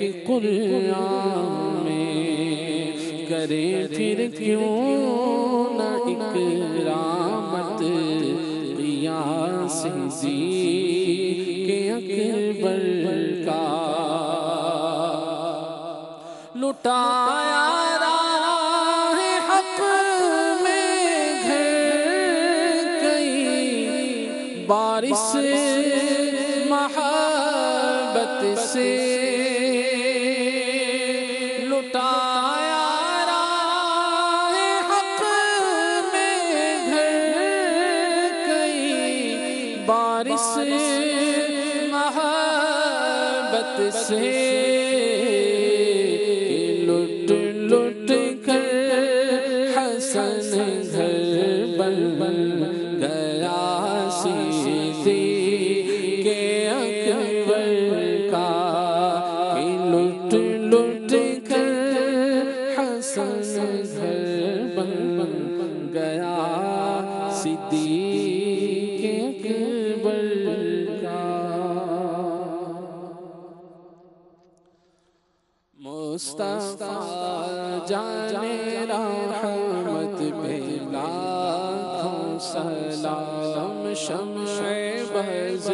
کہ قرآن میں کرے پھر کیوں نہ اکرامت قیاس صدیق اکبر کا لٹایا راہ حق میں گھر کئی بارش محبت سے لٹایا راہ حق میں گھر کئی بارش محبت سے لٹ لٹ کر حسن گھر بن گیا صدیق اکبر کا لٹ لٹ کر حسن گھر بن گیا صدیق اکبر کا مصطفیٰ جانے رحمت پہ لاکھوں سلام شمع بز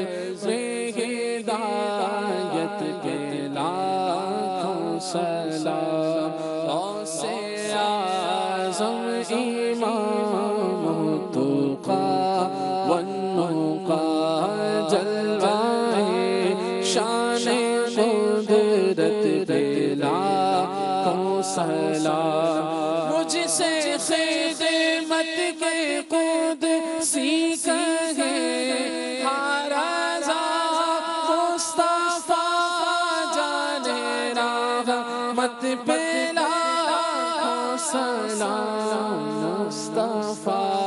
میں ہدایت پہ لاکھوں سلام غوث اعظم امام تقی والنقی جلوائے شان قدرت پہ لاکھوں سلام مجھ سے خدمت کے قدسی کہے ہر رضا مصطفیٰ جانے رحمت پہ لاکھوں سلام مصطفیٰ